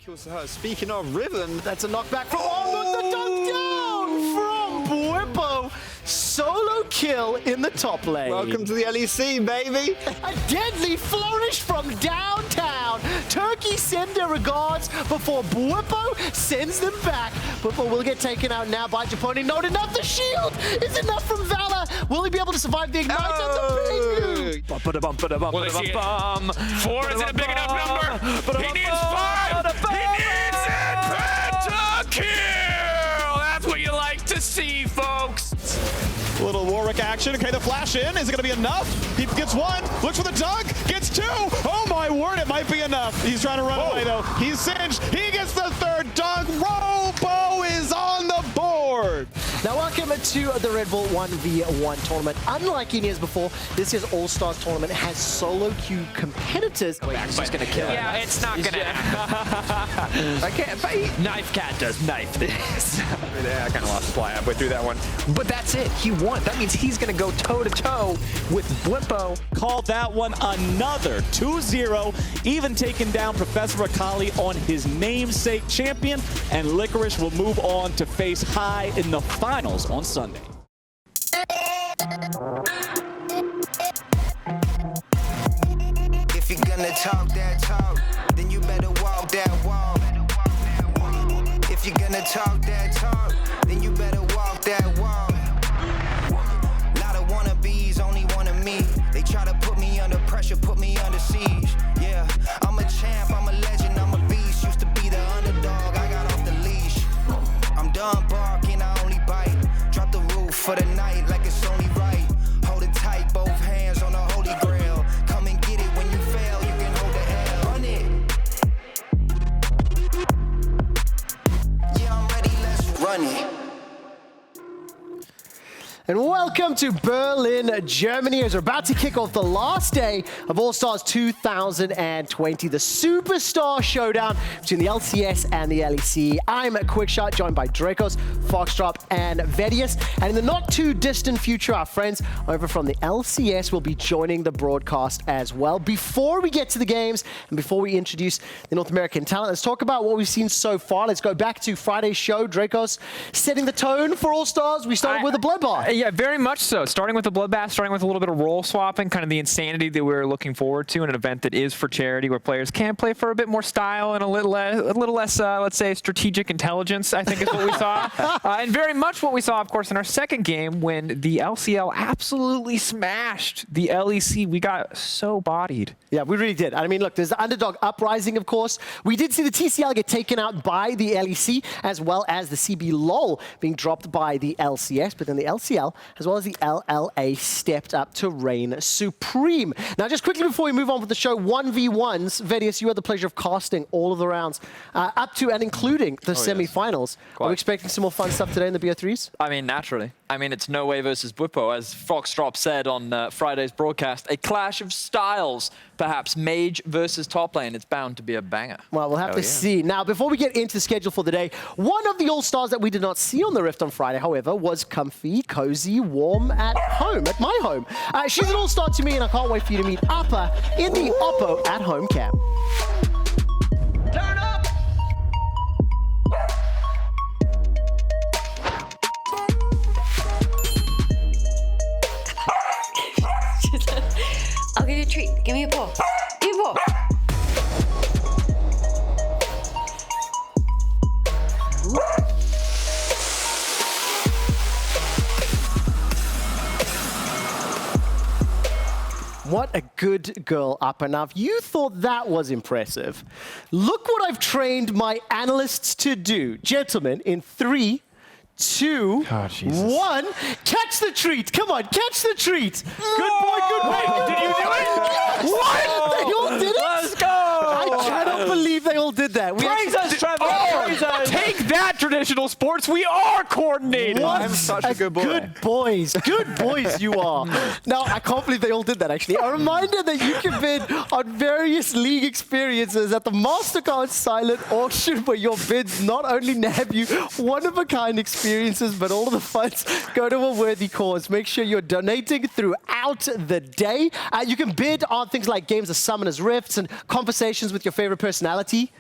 kills to her. Speaking of Riven, that's a knockback from the dunk down from Bwimpo. Solo kill in the top lane. welcome to the LEC, baby. A deadly flourish from downtown. Turkey send their regards before Bwimpo sends them back. Bwimpo will get taken out now by Japoni. Not enough. The shield is enough from Valor. Will he be able to survive the ignite? That's a preview. Will they see it? 4 isn't a big enough number. He needs 5. He needs it. Pentakill. That's what you like to see, folks. Little Warwick action. Okay, the flash in. Is it going to be enough? He gets 1. Looks for the dunk. Gets 2. Oh my word, it might be enough. He's trying to run away though. He's singed. He gets the 3rd dunk. Robo is on the board. Now welcome to the Red Bull 1v1 tournament. Unlike in years before, this year's All-Stars tournament has solo queue competitors. Max is going to kill. Yeah, it's not going to happen. I can't fight. Knife Cat does knife this. Yeah, I kind of lost fly halfway through that one. But that's it. He won. That means he's going to go toe-to-toe with Bwimpo. Called that one another 2-0, even taking down Professor Akali on his namesake champion, and Licorice will move on to face High in the finals on Sunday. If you're gonna talk that talk, then you better walk that walk. If you're gonna talk that talk, then you better walk that walk. Lot of wannabes, only one of me. They try to put me under pressure, put me under siege. Yeah, I'm a champ, I'm a legend, I'm a beast. Used to be the underdog, I got off the leash. I'm done barking, I only bite. Drop the roof for the night like it's only right. Hold it tight, both hands on the holy grail. Come and get it when you fail, you can hold the L. Run it. Yeah, I'm ready, let's run it. And welcome to Berlin, Germany, as we're about to kick off the last day of All-Stars 2020, the Superstar Showdown between the LCS and the LEC. I'm QuickShot, joined by Dracos, Foxtrot, and Vedius. And in the not-too-distant future, our friends over from the LCS will be joining the broadcast as well. Before we get to the games, and before we introduce the North American talent, let's talk about what we've seen so far. Let's go back to Friday's show. Dracos, setting the tone for All-Stars. We started with a bloodbath. Yeah, very much so. Starting with the bloodbath, starting with a little bit of role swapping, kind of the insanity that we're looking forward to in an event that is for charity, where players can play for a bit more style and a little less, let's say, strategic intelligence, I think is what we saw. And very much what we saw, of course, in our second game when the LCL absolutely smashed the LEC. We got so bodied. Yeah, we really did. I mean, look, there's the underdog uprising, of course. We did see the TCL get taken out by the LEC, as well as the CB LOL being dropped by the LCS, but then the LCL, as well as the LLA, stepped up to reign supreme. Now, just quickly before we move on with the show, 1v1s. Vedius, you had the pleasure of casting all of the rounds, up to and including the semi-finals. Quite. Are we expecting some more fun stuff today in the BO3s? I mean, naturally. I mean, it's No Way versus Bwimpo, as Foxtrot said on Friday's broadcast. A clash of styles, perhaps Mage versus top lane. It's bound to be a banger. Well, we'll have to see. Now, before we get into the schedule for the day, one of the All-Stars that we did not see on the Rift on Friday, however, was comfy, cozy, warm at home, at my home. She's an All-Star to me, and I can't wait for you to meet Appa in the Oppo at home camp. Turn up! I'll give you a treat. Give me a ball. Give me a ball. What a good girl, Appa. Now, if you thought that was impressive, look what I've trained my analysts to do. Gentlemen, in 3, 2, 1, catch the treat. Come on, catch the treat. Good boy, good boy. Did you do it? What? They all did it? Let's go! I cannot believe they all did that. Praise us, Trevor! Praise us! Take that, traditional sports. We are coordinated. What I'm such a good boy. Good boys. Good boys you are. Now, I can't believe they all did that, actually. A reminder that you can bid on various league experiences at the MasterCard Silent Auction, where your bids not only nab you one-of-a-kind experiences, but all of the funds go to a worthy cause. Make sure you're donating throughout the day. You can bid on things like games of Summoners Rifts and conversations with your favorite personality.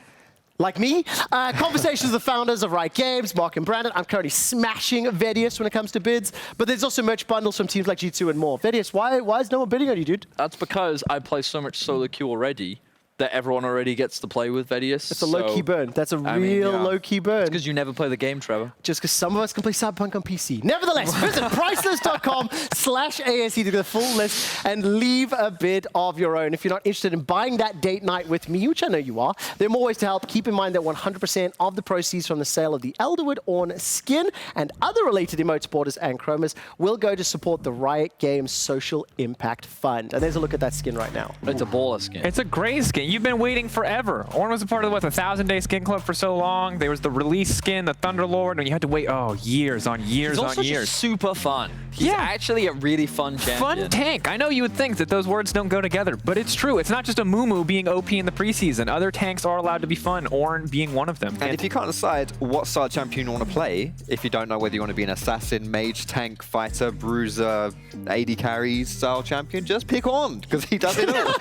like me. Conversations with the founders of Riot Games, Mark and Brandon. I'm currently smashing Vedius when it comes to bids, but there's also merch bundles from teams like G2 and more. Vedius, why is no one bidding on you, dude? That's because I play so much solo queue already that everyone already gets to play with Vedius. It's a low-key burn. That's a real low-key burn. It's because you never play the game, Trevor. Just because some of us can play Cyberpunk on PC. Nevertheless, visit priceless.com/ASE to get the full list and leave a bid of your own. If you're not interested in buying that date night with me, which I know you are, there are more ways to help. Keep in mind that 100% of the proceeds from the sale of the Elderwood Ornn skin and other related emotes, borders, and chromas will go to support the Riot Games Social Impact Fund. And there's a look at that skin right now. It's a baller skin. It's a great skin. You've been waiting forever. Ornn was a part of the 1,000-day skin club for so long. There was the release skin, the Thunderlord, and you had to wait years on years He's also on years. just super fun. He's actually a really fun champion. Fun tank. I know you would think that those words don't go together, but it's true. It's not just a Mumu being OP in the preseason. Other tanks are allowed to be fun, Ornn being one of them. And if you can't decide what style champion you want to play, if you don't know whether you want to be an assassin, mage, tank, fighter, bruiser, AD carry style champion, just pick Ornn, because he does it all.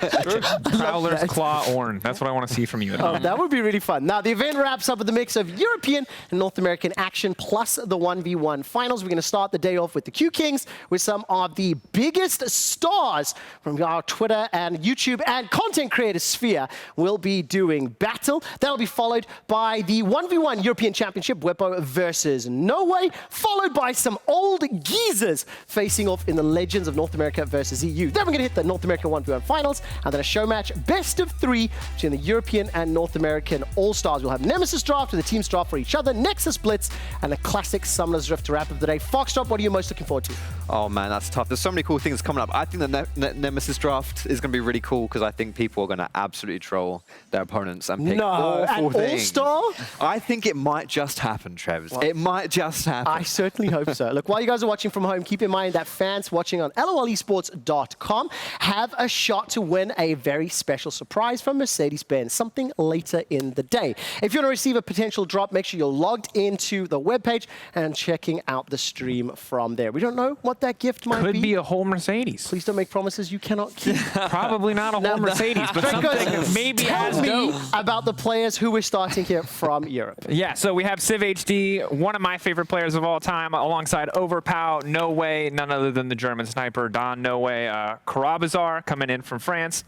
Prowler's Claw Ornn. That's what I want to see from you. That would be really fun. Now, the event wraps up with a mix of European and North American action plus the 1v1 finals. We're going to start the day off with the Q Kings with some of the biggest stars from our Twitter and YouTube and content creator sphere will be doing battle. That'll be followed by the 1v1 European Championship, Bwipo versus Norway, followed by some old geezers facing off in the Legends of North America versus EU. Then we're going to hit the North American 1v1 finals and then a show match best of 3 between the European and North American All-Stars. We'll have Nemesis draft with the teams draft for each other, Nexus Blitz, and a classic Summoner's Rift to wrap up the day. Foxtrot, what are you most looking forward to? Oh man, that's tough. There's so many cool things coming up. I think the Nemesis draft is going to be really cool because I think people are going to absolutely troll their opponents and pick awful things. All-Star? I think it might just happen, Trev. It might just happen. I certainly hope so. Look, while you guys are watching from home, keep in mind that fans watching on lolesports.com have a shot to win a very special surprise from Mercedes-Benz, something later in the day. If you want to receive a potential drop, make sure you're logged into the webpage and checking out the stream from there. We don't know what that gift might be. Could be a whole Mercedes. Please don't make promises you cannot keep. Probably not a whole Mercedes, but something maybe Tell as me dope. about the players who we're starting here from Europe. Yeah, so we have Civ HD, one of my favorite players of all time, alongside Overpow, No Way, none other than the German sniper, Don No Way, Karabazar coming in from France.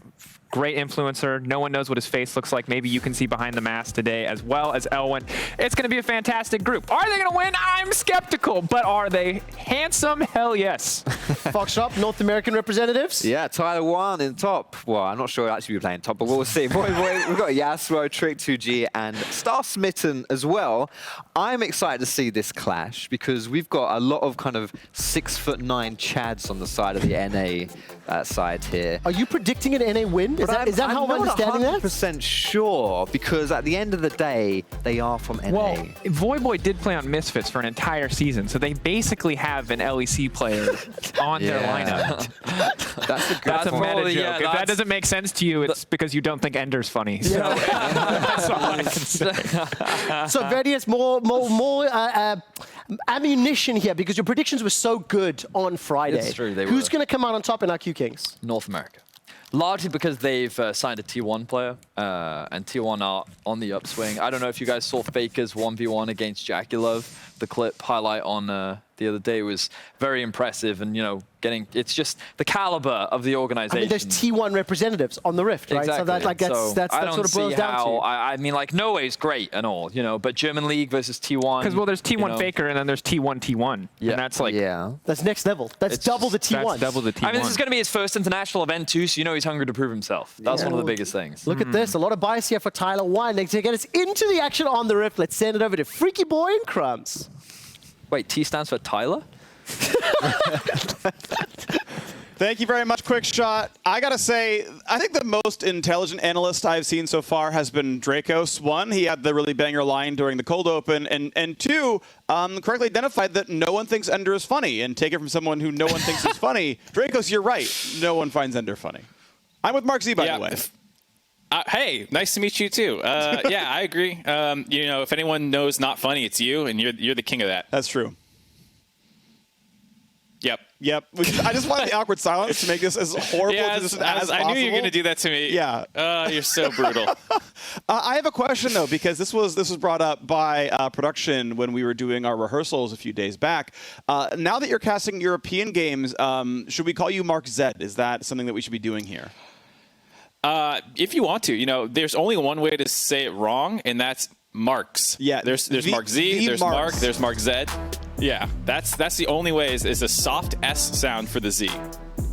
Great influencer. No one knows what his face looks like. Maybe you can see behind the mask today, as well as Elwin. It's going to be a fantastic group. Are they going to win? I'm skeptical, but are they handsome? Hell yes. Foxtrot, North American representatives. Yeah, Tyler 1 in top. Well, I'm not sure he'll actually be playing top, but we'll see. We've got Yasuo, Trick2G, and Star Smitten as well. I'm excited to see this clash because we've got a lot of kind of 6'9" Chads on the side of the NA side here. Are you predicting an NA win? Is that how I'm understanding that? I'm not 100% sure, because at the end of the day, they are from NA. Well, Voyboy did play on Misfits for an entire season, so they basically have an LEC player on their lineup. That's a meta joke. Yeah, if that doesn't make sense to you, it's because you don't think Ender's funny. So that's all I can say. So Vedius, more ammunition here because your predictions were so good on Friday. It's true, they Who's were. going to come out on top in our Q Kings? North America. Largely because they've signed a T1 player, and T1 are on the upswing. I don't know if you guys saw FLICKR's 1v1 against Jaculov. The clip highlight on the other day was very impressive, and it's just the caliber of the organization. I mean, there's T1 representatives on the Rift, right? Exactly. So that's I what don't it boils see down how, to. I mean, like, No Way's great and all, but German League versus T1. Because, well, there's T1 FLICKR, and then there's T1. Yeah. And that's like... Yeah. That's next level. That's double the T1. That's double the T1. I mean, this is going to be his first international event, too, so he's hungry to prove himself. That's one of the biggest things. Look at this. A lot of bias here for Tyler 1. To get us into the action on the Rift, let's send it over to Freaky Boy and Crumbs. Wait, T stands for Tyler? Thank you very much, Quick Shot. I gotta say, I think the most intelligent analyst I've seen so far has been Dracos. One, he had the really banger line during the cold open, and two, correctly identified that no one thinks Ender is funny, and take it from someone who no one thinks is funny. Dracos, you're right. No one finds Ender funny. I'm with Mark Z, by the way. Hey, nice to meet you too. Yeah, I agree. If anyone knows not funny, it's you, and you're the king of that. That's true. Yep. Yep. I just wanted the awkward silence to make this as horrible as possible. I knew you were going to do that to me. Yeah. You're so brutal. I have a question, though, because this was brought up by production when we were doing our rehearsals a few days back. Now that you're casting European games, should we call you Mark Z? Is that something that we should be doing here? If you want to, there's only one way to say it wrong, and that's Marks. Yeah. There's Mark Z, there's Mark, there's Mark Z. Yeah, that's the only way is a soft S sound for the Z.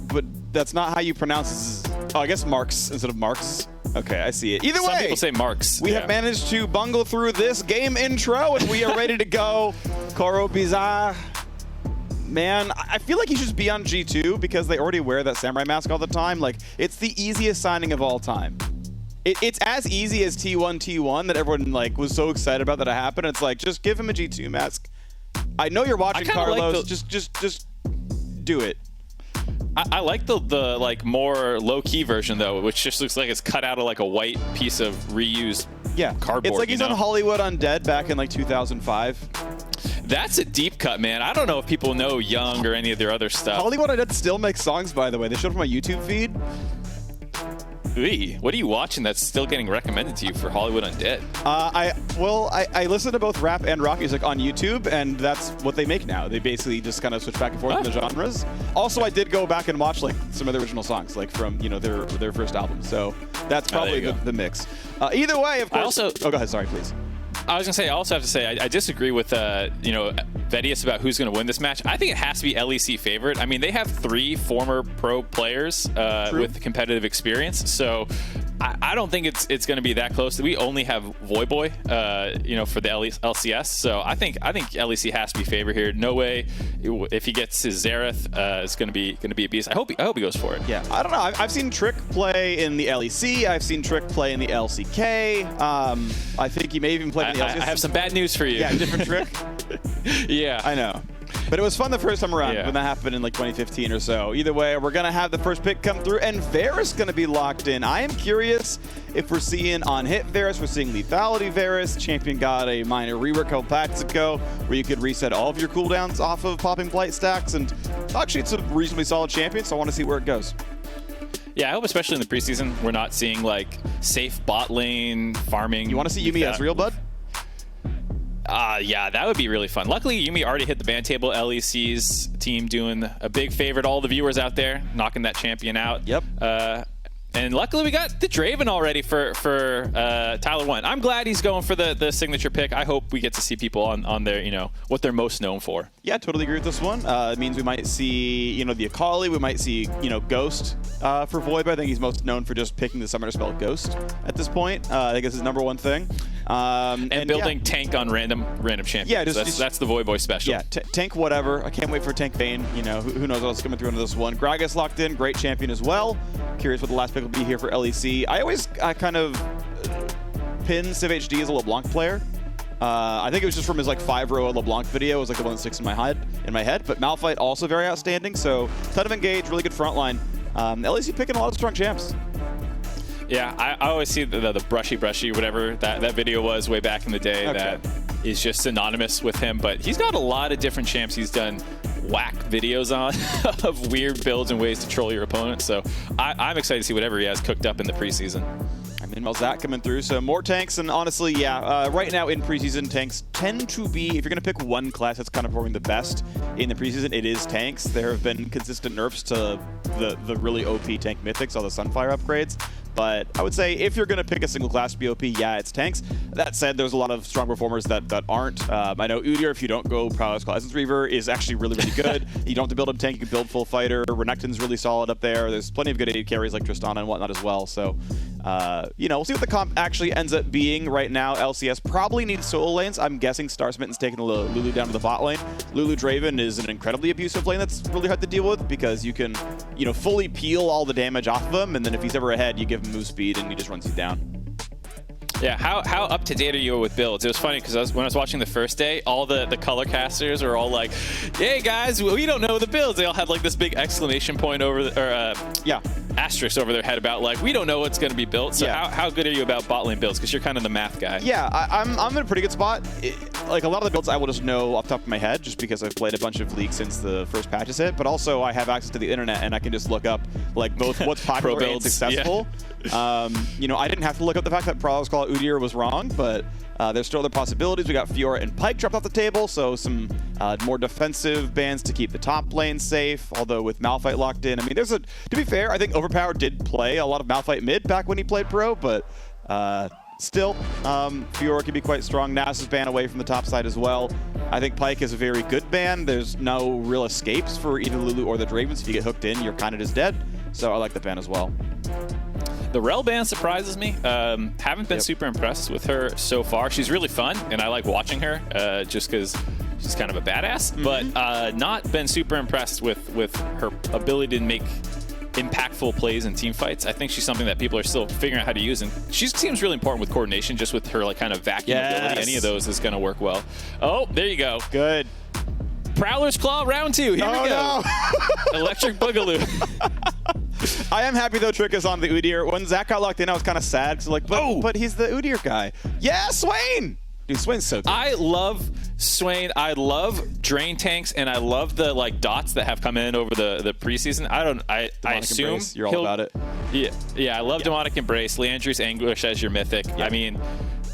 But that's not how you pronounce it. Oh, I guess Marks instead of Marks. Okay, I see it. Either way, some people say Marks. We have managed to bungle through this game intro, and we are ready to go. Koro Bizarre. Man, I feel like he should just be on G2 because they already wear that samurai mask all the time. Like, it's the easiest signing of all time. It's as easy as T1 that everyone was so excited about that it happened. It's like, just give him a G2 mask. I know you're watching, Carlos. Like just do it. I like the more low-key version, though, which just looks like it's cut out of a white piece of reused cardboard. It's like he's on Hollywood Undead back in 2005. That's a deep cut, man. I don't know if people know Young or any of their other stuff. Hollywood Undead still makes songs, by the way. They showed up on my YouTube feed. What are you watching that's still getting recommended to you for Hollywood Undead? I listen to both rap and rock music on YouTube, and that's what they make now. They basically just kind of switch back and forth in the genres. Also, I did go back and watch some of the original songs, from their first album. So that's probably the mix. Either way, of course. Oh, go ahead. Sorry, please. I was going to say, I also have to say, I disagree with, Vedius about who's going to win this match. I think it has to be LEC favorite. I mean, they have 3 former pro players with competitive experience, so I don't think it's going to be that close. We only have Voyboy, for the LCS, so I think LEC has to be favorite here. No way, if he gets his Xerath, it's going to be a beast. I hope he goes for it. Yeah, I don't know. I've seen Trick play in the LEC. I've seen Trick play in the LCK. I think he may even play in the LCS. I have some bad news for you. Yeah, different Trick. Yeah. I know. But it was fun the first time around when that happened in 2015 or so. Either way, we're going to have the first pick come through, and Varus going to be locked in. I am curious if we're seeing on-hit Varus, we're seeing lethality Varus. Champion got a minor rework a couple packs ago where you could reset all of your cooldowns off of popping blight stacks, and actually it's a reasonably solid champion, so I want to see where it goes. Yeah, I hope especially in the preseason we're not seeing safe bot lane farming. You want to see Yuumi Ezreal, bud? Yeah, that would be really fun. Luckily, Yuumi already hit the ban table. LEC's team doing a big favor to all the viewers out there, knocking that champion out. Yep. And luckily, we got the Draven already for Tyler 1. I'm glad he's going for the signature pick. I hope we get to see people on their, what they're most known for. Yeah, totally agree with this one. It means we might see, the Akali. We might see, Ghost for Void, but I think he's most known for just picking the summoner spell Ghost at this point. I think it's his #1 thing. And building tank on random champions. Yeah, that's the Void Boy special. Yeah, tank whatever. I can't wait for Tank Vayne. Who knows what's coming through into this one. Gragas locked in, great champion as well. Curious what the last pick will be here for LEC. I always kind of pin Civ HD as a LeBlanc player. I think it was just from his 5-row LeBlanc video. It was the one that sticks in my head. But Malphite also very outstanding. So ton of engage, really good frontline. LEC picking a lot of strong champs. Yeah, I always see the brushy, whatever that video was way back in the day that is just synonymous with him. But he's got a lot of different champs he's done whack videos on of weird builds and ways to troll your opponent. So I'm excited to see whatever he has cooked up in the preseason. I mean, how's that coming through? So more tanks, and honestly, right now in preseason, tanks tend to be, if you're going to pick one class that's kind of performing the best in the preseason, it is tanks. There have been consistent nerfs to the really OP tank mythics, all the Sunfire upgrades. But I would say if you're going to pick a single class to be OP, it's tanks. That said, there's a lot of strong performers that aren't. I know Udyr, if you don't go Prowess Essence Reaver, is actually really, really good. You don't have to build a tank, you can build full fighter. Renekton's really solid up there. There's plenty of good AD carries like Tristana and whatnot as well. So, we'll see what the comp actually ends up being right now. LCS probably needs solo lanes. I'm guessing Star Smitten's taking the Lulu down to the bot lane. Lulu Draven is an incredibly abusive lane that's really hard to deal with because you can, fully peel all the damage off of him, and then if he's ever ahead, you give him move speed and he just runs you down. Yeah, how up to date are you with builds? It was funny because when I was watching the first day, all the color casters are all like, "Hey guys, we don't know the builds." They all had like this big exclamation point over asterisk over their head about like, we don't know what's going to be built. So how good are you about bot lane builds? Because you're kind of the math guy. Yeah, I'm in a pretty good spot. Like a lot of the builds I will just know off the top of my head just because I've played a bunch of League since the first patches hit, but also I have access to the internet and I can just look up like both what's popular and successful. Yeah. You know, I didn't have to look up the fact that Prowler's Call Udyr was wrong, but there's still other possibilities. We got Fiora and Pyke dropped off the table, so some more defensive bans to keep the top lane safe, although with Malphite locked in. I mean, to be fair, I think Overpower did play a lot of Malphite mid back when he played pro, but still, Fiora can be quite strong. Nasus is banned away from the top side as well. I think Pyke is a very good ban. There's no real escapes for either Lulu or the Dravens. If you get hooked in, you're kind of just dead. So I like the ban as well. The Rel ban surprises me. Haven't been super impressed with her so far. She's really fun, and I like watching her just because she's kind of a badass, but not been super impressed with her ability to make impactful plays in team fights. I think she's something that people are still figuring out how to use, and she seems really important with coordination, just with her like kind of vacuum ability. Any of those is going to work well. Oh, there you go. Good. Prowler's Claw round 2. Here we go. No. Electric Boogaloo. I am happy though Trick is on the Udyr. When Zach got locked in, I was kind of sad because like, but he's the Udyr guy. Yeah, Swain. Dude, Swain's so good. I love Swain. I love drain tanks, and I love the like dots that have come in over the preseason. I assume Embrace. You're all about it. Yeah. I love Demonic Embrace, Leandry's Anguish as your mythic. Yeah. I mean,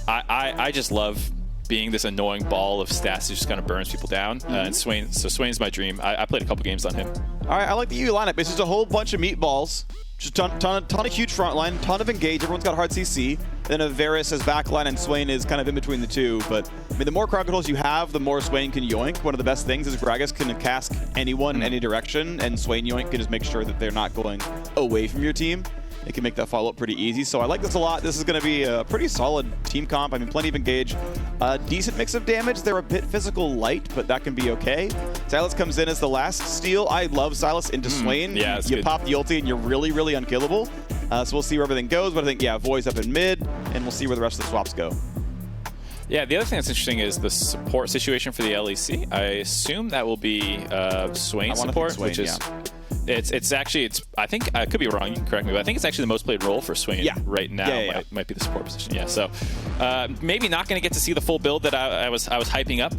I just love being this annoying ball of stats that just kind of burns people down. And Swain's my dream. I played a couple games on him. All right, I like the EU lineup. It's just a whole bunch of meatballs. Just ton of huge front line, ton of engage. Everyone's got hard CC. Then a Varus as backline, and Swain is kind of in between the two. But I mean, the more crocodiles you have, the more Swain can yoink. One of the best things is Gragas can cask anyone in any direction, and Swain yoink can just make sure that they're not going away from your team. It can make that follow-up pretty easy. So I like this a lot. This is going to be a pretty solid team comp. I mean, plenty of engage. Decent mix of damage. They're a bit physical light, but that can be okay. Sylas comes in as the last steal. I love Sylas into Swain. Yeah, you pop the ulti and you're really, really unkillable. So we'll see where everything goes. But I think, yeah, Voi's up in mid, and we'll see where the rest of the swaps go. Yeah, the other thing that's interesting is the support situation for the LEC. I assume that will be Swain support, which is... Yeah. It's actually, I think, I could be wrong, you can correct me, but I think it's actually the most played role for Swain right now. Might be the support position. Yeah, so maybe not going to get to see the full build that I was hyping up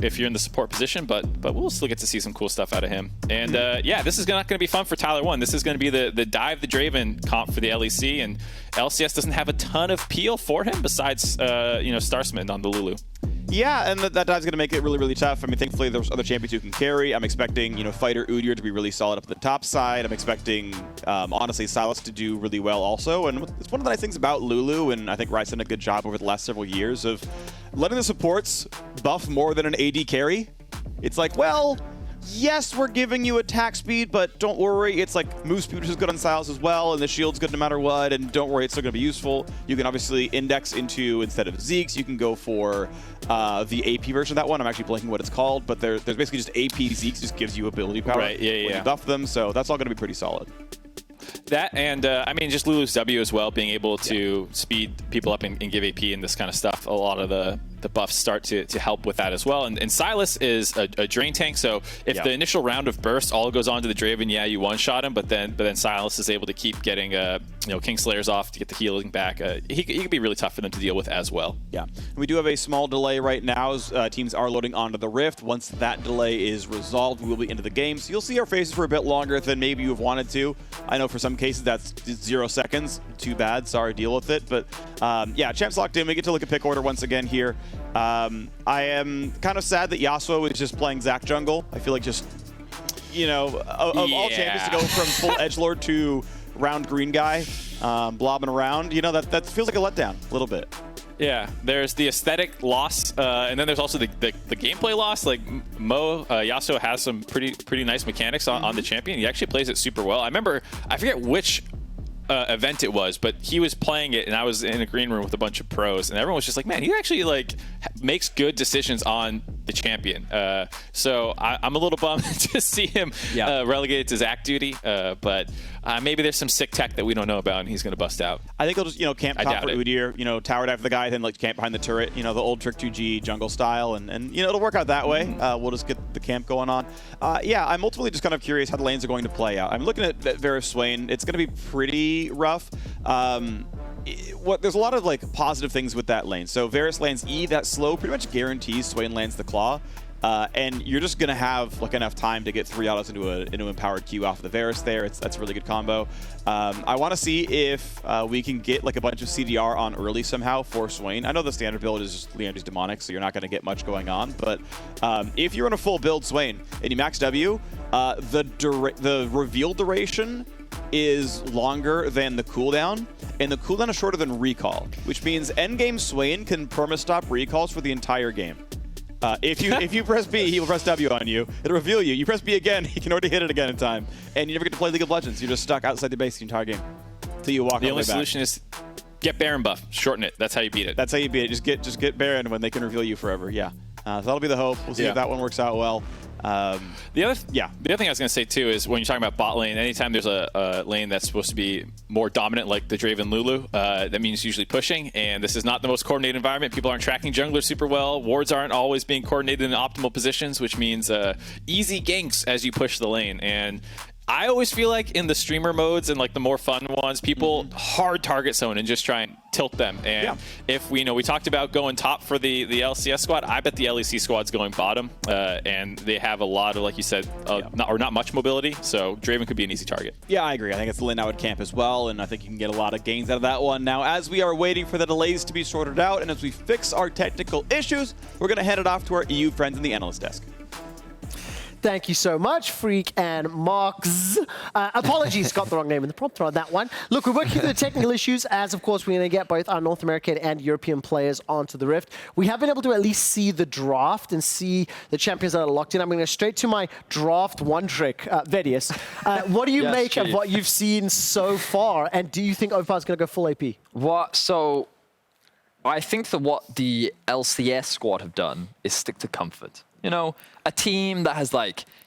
if you're in the support position, but we'll still get to see some cool stuff out of him. And yeah, this is not going to be fun for Tyler 1. This is going to be the Dive the Draven comp for the LEC, and LCS doesn't have a ton of peel for him besides Starsmith on the Lulu. Yeah, and that dive's going to make it really, really tough. I mean, thankfully, there's other champions who can carry. I'm expecting, Fighter Udyr to be really solid up at the top side. I'm expecting, honestly, Sylas to do really well also. And it's one of the nice things about Lulu, and I think Riot's done a good job over the last several years of letting the supports buff more than an AD carry. It's like, well, yes, we're giving you attack speed, but don't worry. It's like move speed, which is good on Sylas as well, and the shield's good no matter what, and don't worry, it's still going to be useful. You can obviously index into, instead of Zeke's, you can go for the AP version of that one. I'm actually blanking what it's called, but there's basically just AP Zeke's just gives you ability power when you buff them, so that's all going to be pretty solid. That and, I mean, just Lulu's W as well, being able to speed people up and give AP and this kind of stuff. A lot of the buffs start to help with that as well. And Sylas is a drain tank, so if the initial round of burst all goes on to the Draven, you one-shot him, but then Sylas is able to keep getting Kingslayers off to get the healing back. He can be really tough for them to deal with as well. Yeah, we do have a small delay right now as teams are loading onto the Rift. Once that delay is resolved, we will be into the game. So you'll see our faces for a bit longer than maybe you've wanted to. I know for some cases that's 0 seconds. Too bad. Sorry, deal with it. But yeah, champs locked in. We get to look at pick order once again here. I am kind of sad that Yasuo is just playing Zac jungle. I feel like just, of all champions to go from full edgelord to round green guy, blobbing around, that feels like a letdown a little bit. Yeah, there's the aesthetic loss, and then there's also the gameplay loss. Like Yasuo has some pretty nice mechanics on the champion. He actually plays it super well. I forget which event it was, but he was playing it, and I was in a green room with a bunch of pros, and everyone was just like, man, he actually makes good decisions on the champion. So I'm a little bummed to see him relegated to Zach duty, but maybe there's some sick tech that we don't know about, and he's going to bust out. I think he'll just, camp top for Udyr, tower dive for the guy, then like camp behind the turret, the old Trick 2G jungle style, and it'll work out that way. We'll just get the camp going on. I'm ultimately just kind of curious how the lanes are going to play out. I'm looking at Varus Swain. It's going to be pretty rough. There's a lot of like positive things with that lane. So Varus lands E, that slow pretty much guarantees Swain lands the claw. And you're just going to have like enough time to get 3 autos into an empowered Q off of the Varus there. That's a really good combo. I want to see if we can get like a bunch of CDR on early somehow for Swain. I know the standard build is just Leandry's Demonic, so you're not going to get much going on. But if you're in a full build Swain and you max W, the reveal duration is longer than the cooldown, and the cooldown is shorter than recall, which means endgame Swain can perma-stop recalls for the entire game. If you press B, he will press W on you. It'll reveal you. You press B again, he can already hit it again in time. And you never get to play League of Legends. You're just stuck outside the base the entire game. Until you walk the all the way only solution is get Baron buff. Shorten it. That's how you beat it. That's how you beat it. Just get Baron when they can reveal you forever. Yeah. So that'll be the hope. We'll see if that one works out well. The other thing I was going to say too is when you're talking about bot lane, anytime there's a lane that's supposed to be more dominant, like the Draven Lulu, that means usually pushing. And this is not the most coordinated environment. People aren't tracking junglers super well. Wards aren't always being coordinated in optimal positions, which means easy ganks as you push the lane. And I always feel like in the streamer modes and like the more fun ones, people hard target zone and just try and tilt them. And if we talked about going top for the LCS squad, I bet the LEC squad's going bottom. And they have a lot of, like you said, not much mobility. So Draven could be an easy target. Yeah, I agree. I think it's the lane I would camp as well, and I think you can get a lot of gains out of that one. Now, as we are waiting for the delays to be sorted out and as we fix our technical issues, we're going to hand it off to our EU friends in the analyst desk. Thank you so much, Freak and Marks. Apologies, got the wrong name in the prompter on that one. Look, we're working through the technical issues as, of course, we're going to get both our North American and European players onto the Rift. We have been able to at least see the draft and see the champions that are locked in. I'm going to go straight to my draft one trick, Vedius. What do you make of what you've seen so far, and do you think Overpower's going to go full AP? So I think that what the LCS squad have done is stick to comfort. A team that has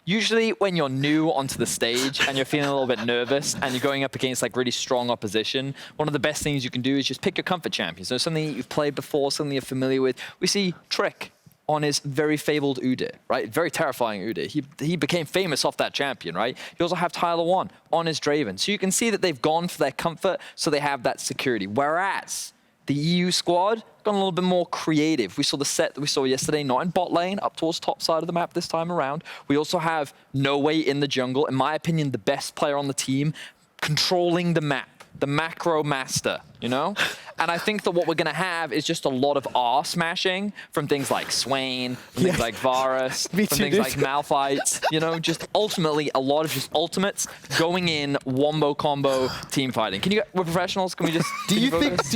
usually when you're new onto the stage and you're feeling a little bit nervous and you're going up against really strong opposition, one of the best things you can do is just pick your comfort champion. So something that you've played before, something you're familiar with. We see Trick on his very fabled Udyr, right? Very terrifying Udyr. He became famous off that champion, right? You also have Tyler 1 on his Draven. So you can see that they've gone for their comfort, so they have that security. Whereas the EU squad gone a little bit more creative. We saw the set that we saw yesterday, not in bot lane, up towards top side of the map this time around. We also have No Way in the jungle. In my opinion, the best player on the team, controlling the map, the macro master, And I think that what we're going to have is just a lot of R smashing from things like Swain, from things like Varus, from things like Malphite, just ultimately a lot of just ultimates going in, wombo combo team fighting. We're professionals, can we just... Do you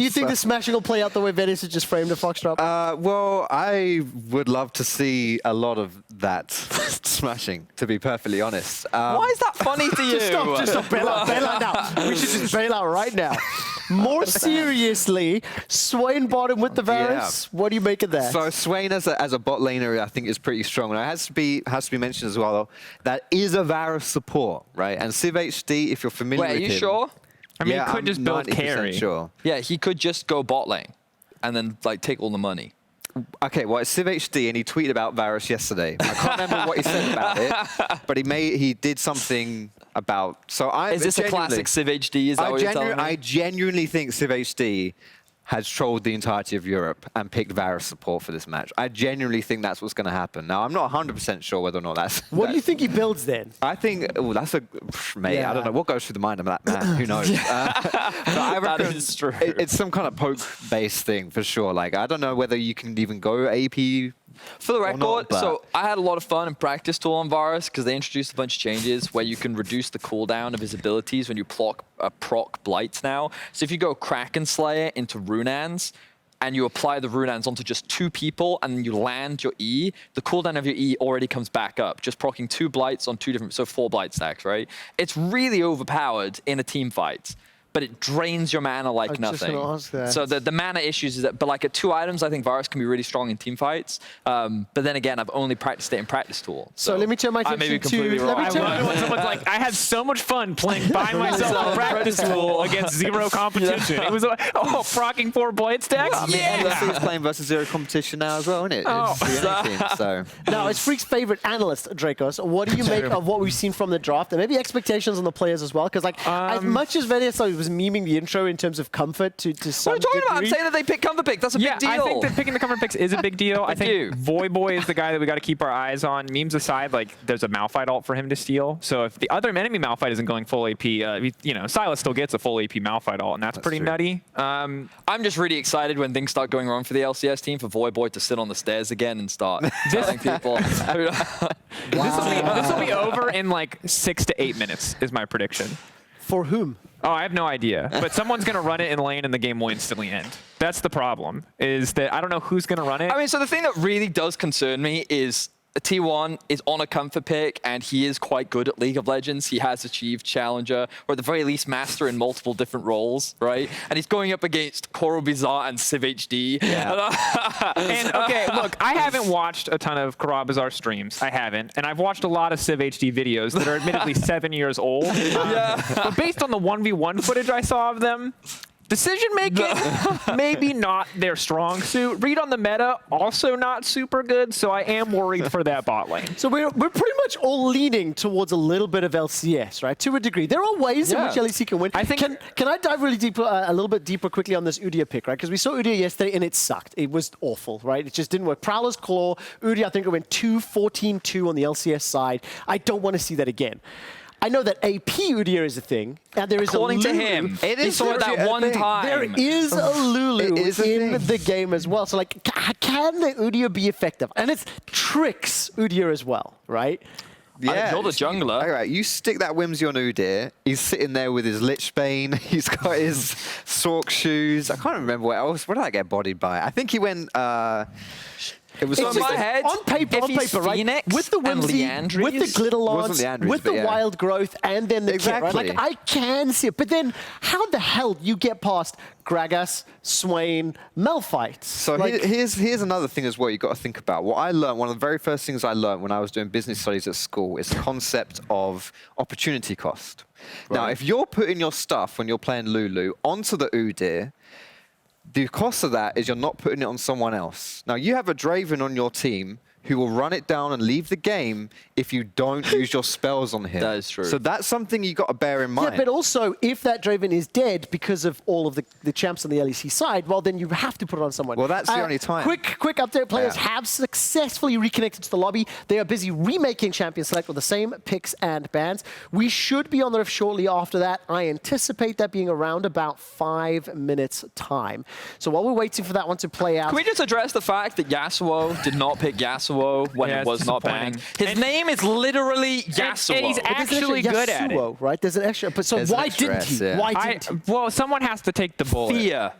think the smashing will play out the way Venice has just framed a Foxtrot? Well, I would love to see a lot of that smashing, to be perfectly honest. Why is that funny to you? Just stop, bail out now. We should just bail out right now. More seriously, Swain bottom with the Varus. What do you make of that? So Swain as a bot laner, I think, is pretty strong. And it has to be mentioned as well, though, that is a Varus support, right? And Civ HD, if you're familiar with him... Wait, are you sure? I mean, he could just build carry. Sure. Yeah, he could just go bot lane and then take all the money. Okay, well, it's Civ HD, and he tweeted about Varus yesterday. I can't remember what he said about it, but he did something about... Is this a classic Civ HD? Is that what you're telling me? I genuinely think Civ HD has trolled the entirety of Europe and picked Varus support for this match. I genuinely think that's what's going to happen. Now, I'm not 100% sure whether or not that's... What do you think he builds then? I think... Oh, that's a... Mate, yeah. I don't know. What goes through the mind of that man? Who knows? But I reckon that is true. It's some kind of poke-based thing, for sure. I don't know whether you can even go AP... For the record, so I had a lot of fun in practice tool on Varus because they introduced a bunch of changes where you can reduce the cooldown of his abilities when you proc blights now. So if you go Kraken Slayer into Runans and you apply the Runans onto just 2 people and then you land your E, the cooldown of your E already comes back up, just proccing 2 blights on 2 different, so 4 blight stacks, right? It's really overpowered in a team fight. but it drains your mana like I was just nothing. gonna ask that. So the mana issues is that, but like at 2 items, I think Varus can be really strong in team fights. But then again, I've only practiced it in practice tool. So let me turn my I may be attention completely to. wrong. Let me I love it when someone's like, I had so much fun playing by myself in practice tool against zero competition. It was frocking 4 blade stacks. I mean, LEC is playing versus zero competition now as well, isn't it? Oh. It's the only team, so. Now, as Freak's favorite analyst, Dracos, what do you make of what we've seen from the draft, and maybe expectations on the players as well? Because like, as much as Venice was memeing the intro in terms of comfort to some What are you talking about? I'm degree, saying that they pick comfort pick. That's a big deal. I think that picking the comfort picks is a big deal. I you. think Voyboy is the guy that we got to keep our eyes on. Memes aside, like there's a Malphite ult for him to steal. So if the other enemy Malphite isn't going full AP, Silas still gets a full AP Malphite ult, and that's pretty true. nutty. I'm just really excited when things start going wrong for the LCS team for Voyboy to sit on the stairs again and start telling people. This will be over in like 6 to 8 minutes, is my prediction. for whom? Oh, I have no idea. But someone's going to run it in lane and the game will instantly end. That's the problem, is that I don't know who's going to run it. I mean, so the thing that really does concern me is T1 is on a comfort pick, and he is quite good at League of Legends. He has achieved Challenger, or at the very least Master in multiple different roles, right? And he's going up against Koro Bizarre and Civ HD. Yeah. And okay, look, I haven't watched a ton of Karabazar streams. I haven't. And I've watched a lot of Civ HD videos that are admittedly 7 years old. But based on the 1v1 footage I saw of them, decision making, maybe not their strong suit. Read on the meta, also not super good, so I am worried for that bot lane. So we're pretty much all leaning towards a little bit of LCS, right? To a degree. There are ways in which LEC can win. I think can I dive really deep, a little bit deeper quickly on this Udyr pick, right? Because we saw Udyr yesterday and it sucked. It was awful, right? It just didn't work. Prowler's Claw, Udyr, I think it went 2-14-2 on the LCS side. I don't want to see that again. I know that AP Udyr is a thing, and there is According a to Lulu. him, It he is saw it that legit a one thing. time. There is a Lulu It is a in thing. the game as well. So, like, can the Udyr be effective? And it's tricks Udyr as well, right? Yeah, you're the jungler. All right, you stick that Whimsy on Udyr. He's sitting there with his Lichbane. He's got his Sork shoes. I can't remember what else. What did I get bodied by? I think he went... it was So in something- my head, on paper, if he's right? Phoenix With the and Whimsy, Liandry's- with the glitter lance, Wasn't Liandry's, with the but yeah. wild growth, and then the kit, right? Exactly. Like, I can see it. But then, how the hell do you get past Gragas, Swain, Malphite? So like, here's another thing as well you've got to think about. What I learned, one of the very first things I learned when I was doing business studies at school is the concept of opportunity cost. Now, if you're putting your stuff when you're playing Lulu onto the Udyr, the cost of that is you're not putting it on someone else. Now, you have a Draven on your team who will run it down and leave the game if you don't use your spells on him. That is true. So that's something you got to bear in mind. yeah, but also, if that Draven is dead because of all of the champs on the LEC side, well, then you have to put it on someone. Well, that's the only time. Quick update. Players Yeah. have successfully reconnected to the lobby. They are busy remaking Champion Select with the same picks and bans. We should be on the rift shortly after that. I anticipate that being around about 5 minutes time. So while we're waiting for that one to play out... Can we just address the fact that Yasuo did not pick Yasuo when Yeah, it it's was not disappointing. banned? His name is literally Yasuo. and he's But there's an extra actually good at it. Yasuo, right? There's an extra... But so There's an why extra didn't S, he? yeah. Why didn't he? Well, someone has to take the bullet. Fear.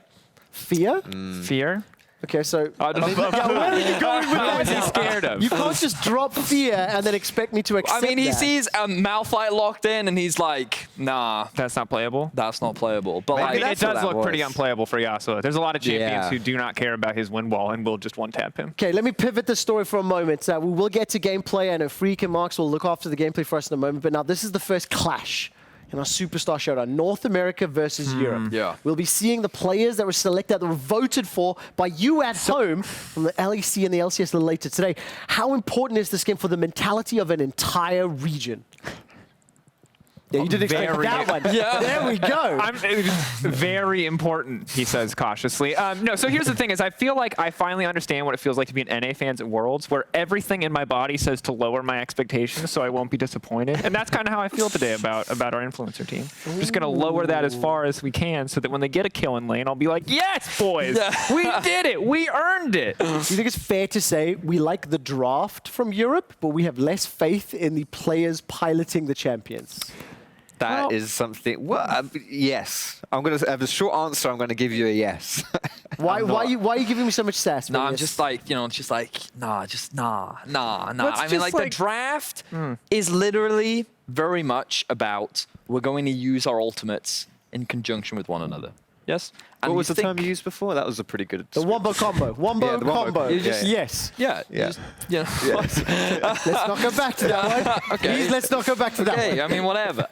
Fear? Fear? Okay, so... I don't know. Yeah, where are you going with What was he that? scared of? You can't just drop fear and then expect me to I accept mean, he that. sees a Malphite locked in, and he's like, nah, That's not playable. that's not playable. But Maybe I mean, like, it that's what does that look pretty was. unplayable for Yasuo. There's a lot of champions Yeah. who do not care about his win wall and will just one-tap him. Okay, let me pivot the story for a moment. We will get to gameplay. I know Freak and Marks will look after the gameplay for us in a moment, but now this is the first clash in our Superstar Showdown, North America versus Europe. Yeah. We'll be seeing the players that were selected, that were voted for by you at home from the LEC and the LCS a little later today. How important is this game for the mentality of an entire region? Yeah, you didn't expect Very- that one. Yeah. There we go. It was very important, he says cautiously. No, so here's the thing is I feel like I finally understand what it feels like to be an NA fans at Worlds, where everything in my body says to lower my expectations so I won't be disappointed. And that's kind of how I feel today about our influencer team. I'm just going to lower that as far as we can so that when they get a kill in lane, I'll be like, yes, boys, we did it. We earned it. Do you think it's fair to say we like the draft from Europe, but we have less faith in the players piloting the champions? That is something. Well, yes. I'm going to have a short answer. I'm going to give you a yes. Why are you giving me so much sass? no, I'm Venus? just like, it's just like, nah. Let's I mean, just, like, the like- draft is literally very much about we're going to use our ultimates in conjunction with one another. Yes? And What was you the term think- you used before? That was a pretty good. The wombo combo. Wombo Yeah, the wombo combo. combo. Yeah, yeah. Yes. Yeah. Yeah. Just, you know, Let's not go back to that one. Okay. Please, let's not go back to that Okay, one. I mean, whatever.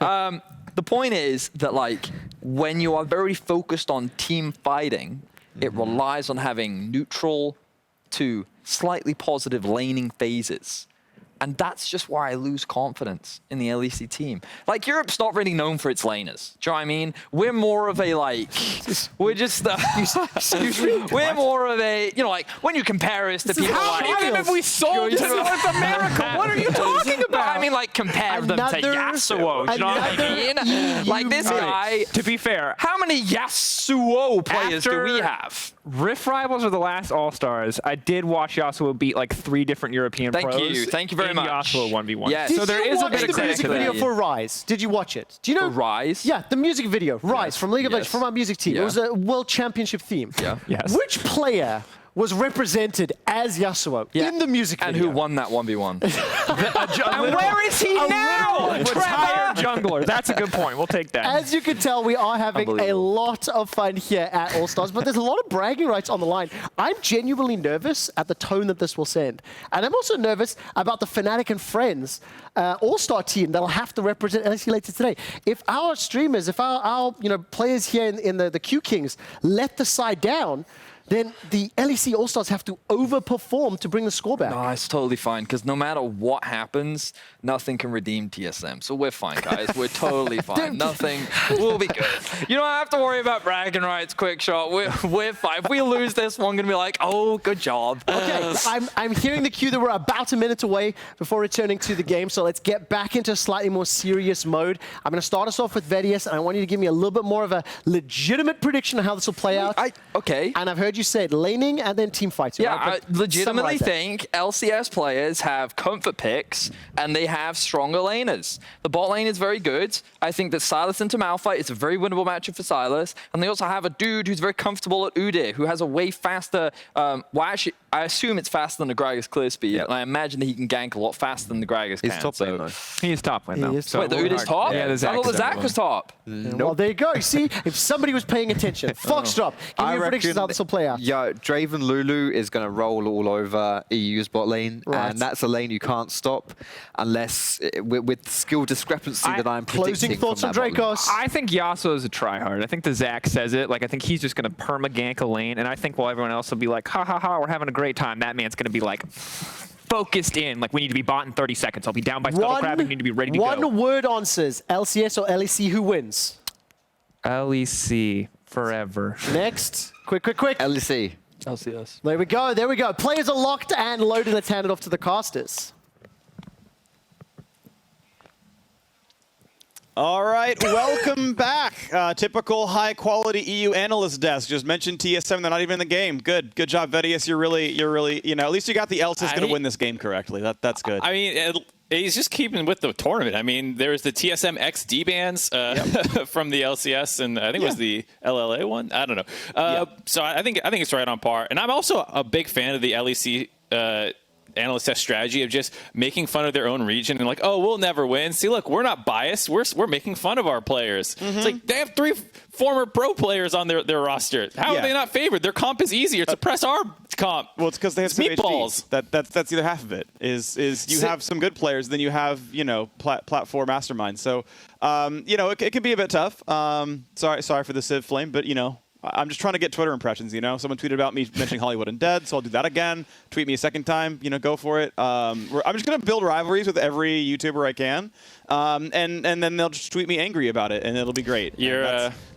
The point is that, like, when you are very focused on team fighting, it relies on having neutral to slightly positive laning phases. And that's just why I lose confidence in the LEC team. Like, Europe's not really known for its laners. Do you know what I mean? We're more of a, like, we're just, Excuse me? we're more of a, you know, like, when you compare us to people How like... even have we sold to North America? What are you talking No, about? I mean, like, compare them to Another- Yasuo. Do you know what I another mean? Like, this EU guy... To be fair, How many Yasuo players do we have? Rift Rivals are the last All-Stars. I did watch Yasuo beat like 3 different European Thank pros. you. Thank you very in much. Yasuo 1v1. Yes. Did So there you is a watch bit of the credit music to video that. for Rise? Did you watch it? Do you know? For Rise? Yeah, the music video. Rise from League of Legends, Yes. from our music team. It Yeah. was a World Championship theme. Yeah. Yes. Which player was represented as Yasuo in the music And video? who won that 1v1? And where is he now? Retired jungler. That's a good point. We'll take that. As you can tell, we are having a Unbelievable. lot of fun here at All Stars, but there's a lot of bragging rights on the line. I'm genuinely nervous at the tone that this will send. And I'm also nervous about the Fnatic and Friends All-Star team that'll have to represent LEC later today. If our streamers, if our players here in the Q Kings let the side down, then the LEC All-Stars have to overperform to bring the score back. No, it's totally fine, because no matter what happens, nothing can redeem TSM. So we're fine, guys. We're totally fine. Nothing. We'll be good. You don't have to worry about bragging rights, quick shot. We're fine. If we lose this one, going to be like, oh, good job. Okay, I'm hearing the cue that we're about a minute away before returning to the game, so let's get back into a slightly more serious mode. I'm going to start us off with Vedius, and I want you to give me a little bit more of a legitimate prediction of how this will play out. Okay. And I've heard you say laning and then team fighting. Yeah, right? I legitimately Summarize that. think LCS players have comfort picks and they have stronger laners. The bot lane is very good. I think that Sylas into Malphite is a very winnable matchup for Sylas. And they also have a dude who's very comfortable at Udyr, who has a way faster, well, actually, I assume it's faster than the Gragas clear speed. Yep. And I imagine that he can gank a lot faster than the Gragas can. He's top lane, though. He is top lane, though. He is So top Wait, the we'll- Udyr's top? Yeah, the I Zac thought the is Zac top was lane. top. Well, there you go. See, if somebody was paying attention. Foxdrop, give me your predictions how this will play out. Yeah, Draven Lulu is going to roll all over EU's bot lane, Right. and that's a lane you can't stop unless with skill discrepancy that I'm predicting. Closing thoughts from on that bot lane. Dracos. I think Yasuo is a tryhard. I think the Zac says it. Like, I think he's just going to perma-gank a lane, and I think while everyone else will be like, ha ha ha, we're having a great time, that man's going to be like focused in. Like, we need to be bot in 30 seconds. I'll be down by Scuttlecrab, and we need to be ready to go. One word answers, LCS or LEC, who wins? LEC forever. Next. Quick. LEC. LCS. There we go, there we go. Players are locked and loaded. Let's hand it off to the casters. All right, welcome back. Typical high-quality EU analyst desk. Just mentioned TSM; they're not even in the game. Good job, Vedius. You're really, at least you got the LCS going to win this game correctly. That's good. I mean, he's just keeping with the tournament. I mean, there's the TSM XD bans from the LCS, and I think it was the LLA one. I don't know. So I think it's right on par. And I'm also a big fan of the LEC analyst test strategy of just making fun of their own region and like, oh, we'll never win. See, look, we're not biased. We're making fun of our players. It's like they have 3 former pro players on their roster. How are they not favored? Their comp is easier. It's press our comp. Well, it's because they have It's some meatballs. HG. That's the other half of it. Is you have some good players, then you have platform masterminds. So it can be a bit tough. Sorry for the Civ flame, but I'm just trying to get Twitter impressions, Someone tweeted about me mentioning Hollywood Undead, so I'll do that again. Tweet me a second time, go for it. I'm just going to build rivalries with every YouTuber I can, and then they'll just tweet me angry about it, and it'll be great.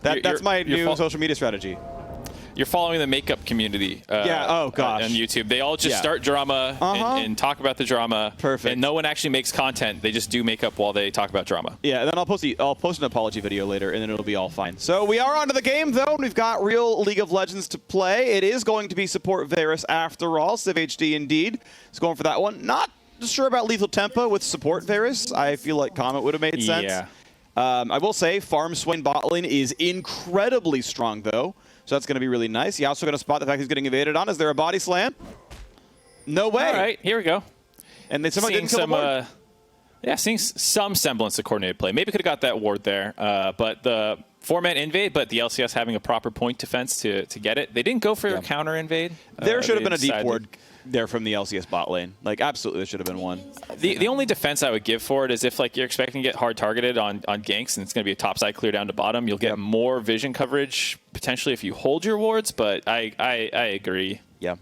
That's my new social media strategy. You're following the makeup community oh gosh. on YouTube. They all just start drama and talk about the drama. Perfect. And no one actually makes content. They just do makeup while they talk about drama. Yeah, and then I'll post an apology video later, and then it'll be all fine. So we are onto the game, though, and we've got real League of Legends to play. It is going to be support Varus after all. Civ HD indeed is going for that one. Not sure about Lethal Tempo with support Varus. I feel like Comet would have made sense. Yeah. I will say Farm Swain bot lane is incredibly strong, though. So that's going to be really nice. You're also going to spot the fact he's getting evaded on. Is there a body slam? No way. All right, here we go. And then someone didn't kill the board. Seeing some semblance of coordinated play. Maybe could have got that ward there, but the 4-man invade, but the LCS having a proper point defense to get it. They didn't go for a counter invade. There should have been a deep ward there from the LCS bot lane. Like, absolutely, there should have been one. The only defense I would give for it is if like you're expecting to get hard targeted on ganks and it's going to be a topside clear down to bottom, you'll get more vision coverage potentially if you hold your wards, but I agree. Yeah.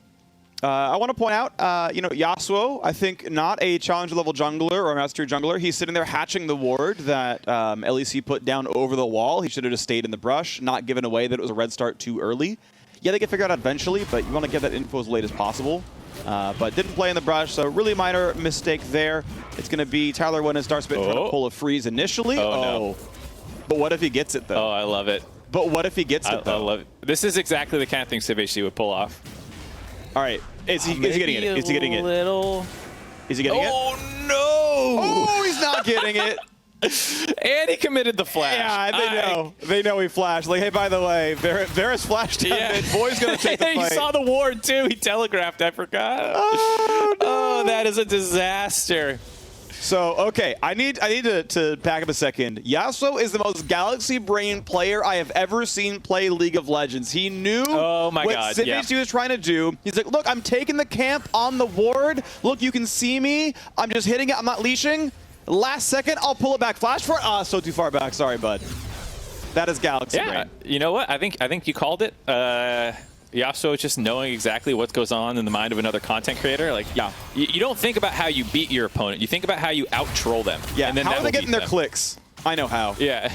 I want to point out, you know, Yasuo, I think not a challenger level jungler or a master tier jungler. He's sitting there hatching the ward that LEC put down over the wall. He should have just stayed in the brush, not given away that it was a red start too early. Yeah, they get figured out eventually, but you want to get that info as late as possible. But didn't play in the brush, so really minor mistake there. It's going to be Tyler Wynn and Starspit trying to pull a freeze initially. No. But what if he gets it, though? Oh, I love it. But what if he gets it, though? I love it. This is exactly the kind of thing CivHD would pull off. All right. Is he getting it? Is he getting it? Is he getting it? Oh, no! Oh, he's not getting it. And he committed the flash. Yeah, they know. They know he flashed. Like, hey, by the way, Varus flashed down mid. Boy's going to take the fight. He saw the ward, too. He telegraphed. I forgot. Oh, no. Oh, that is a disaster. So, okay, I need to back up a second. Yasuo is the most galaxy brain player I have ever seen play League of Legends. He knew what CivHD was trying to do. He's like, look, I'm taking the camp on the ward. Look, you can see me. I'm just hitting it. I'm not leashing. Last second, I'll pull it back. Flash for it. Ah, so too far back. Sorry, bud. That is galaxy brain. You know what? I think you called it. Yasuo just knowing exactly what goes on in the mind of another content creator. Like, you don't think about how you beat your opponent. You think about how you out-troll them. Yeah, and then how are they getting their clicks? I know how. Yeah,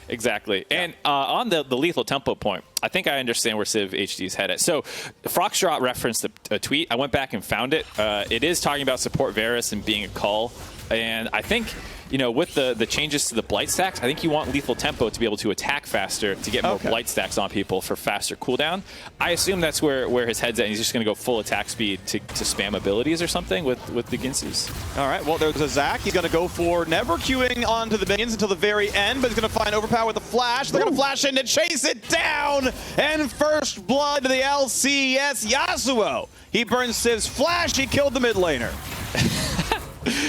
exactly. Yeah. And on the lethal tempo point, I think I understand where CivHD's head at. So Foxtrot referenced a tweet. I went back and found it. It is talking about support Varus and being a cull. And I think, you know, with the changes to the blight stacks, I think you want lethal tempo to be able to attack faster, to get more blight stacks on people for faster cooldown. I assume that's where his head's at. And he's just going to go full attack speed to spam abilities or something with the Ginsus. All right, well, there's a Zac. He's going to go for never queuing onto the minions until the very end, but he's going to find Overpower with a flash. They're going to flash in to chase it down. And first blood to the LCS. Yasuo. He burns Civ's flash. He killed the mid laner.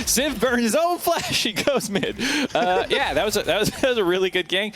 Civ burned his own flash. He goes mid. Yeah, that was a really good gank.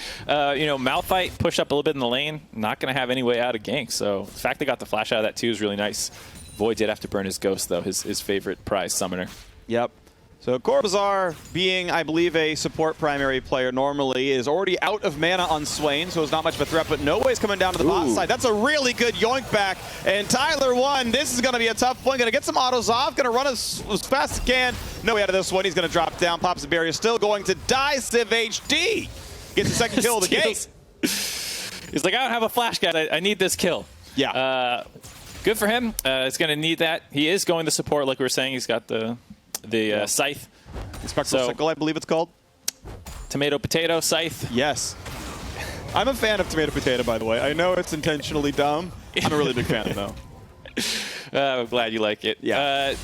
You know, Malphite pushed up a little bit in the lane. Not going to have any way out of gank. So the fact they got the flash out of that too is really nice. Void did have to burn his ghost though, his favorite prize summoner. Yep. So Corvazar, being, I believe, a support primary player normally, is already out of mana on Swain, so it's not much of a threat, but no way's coming down to the bot side. That's a really good yoink back. And Tyler won. This is going to be a tough one. Going to get some autos off. Going to run as fast as he can. No way out of this one. He's going to drop down. Pops the barrier. Still going to die. CivHD gets the second kill of the game. He's like, I don't have a flash, guys. I need this kill. Yeah. Good for him. It's going to need that. He is going to support, like we were saying. He's got the scythe. Spectral Sickle, I believe it's called. Tomato Potato Scythe. Yes. I'm a fan of Tomato Potato, by the way. I know it's intentionally dumb. I'm a really big fan, though. I'm glad you like it. Yeah.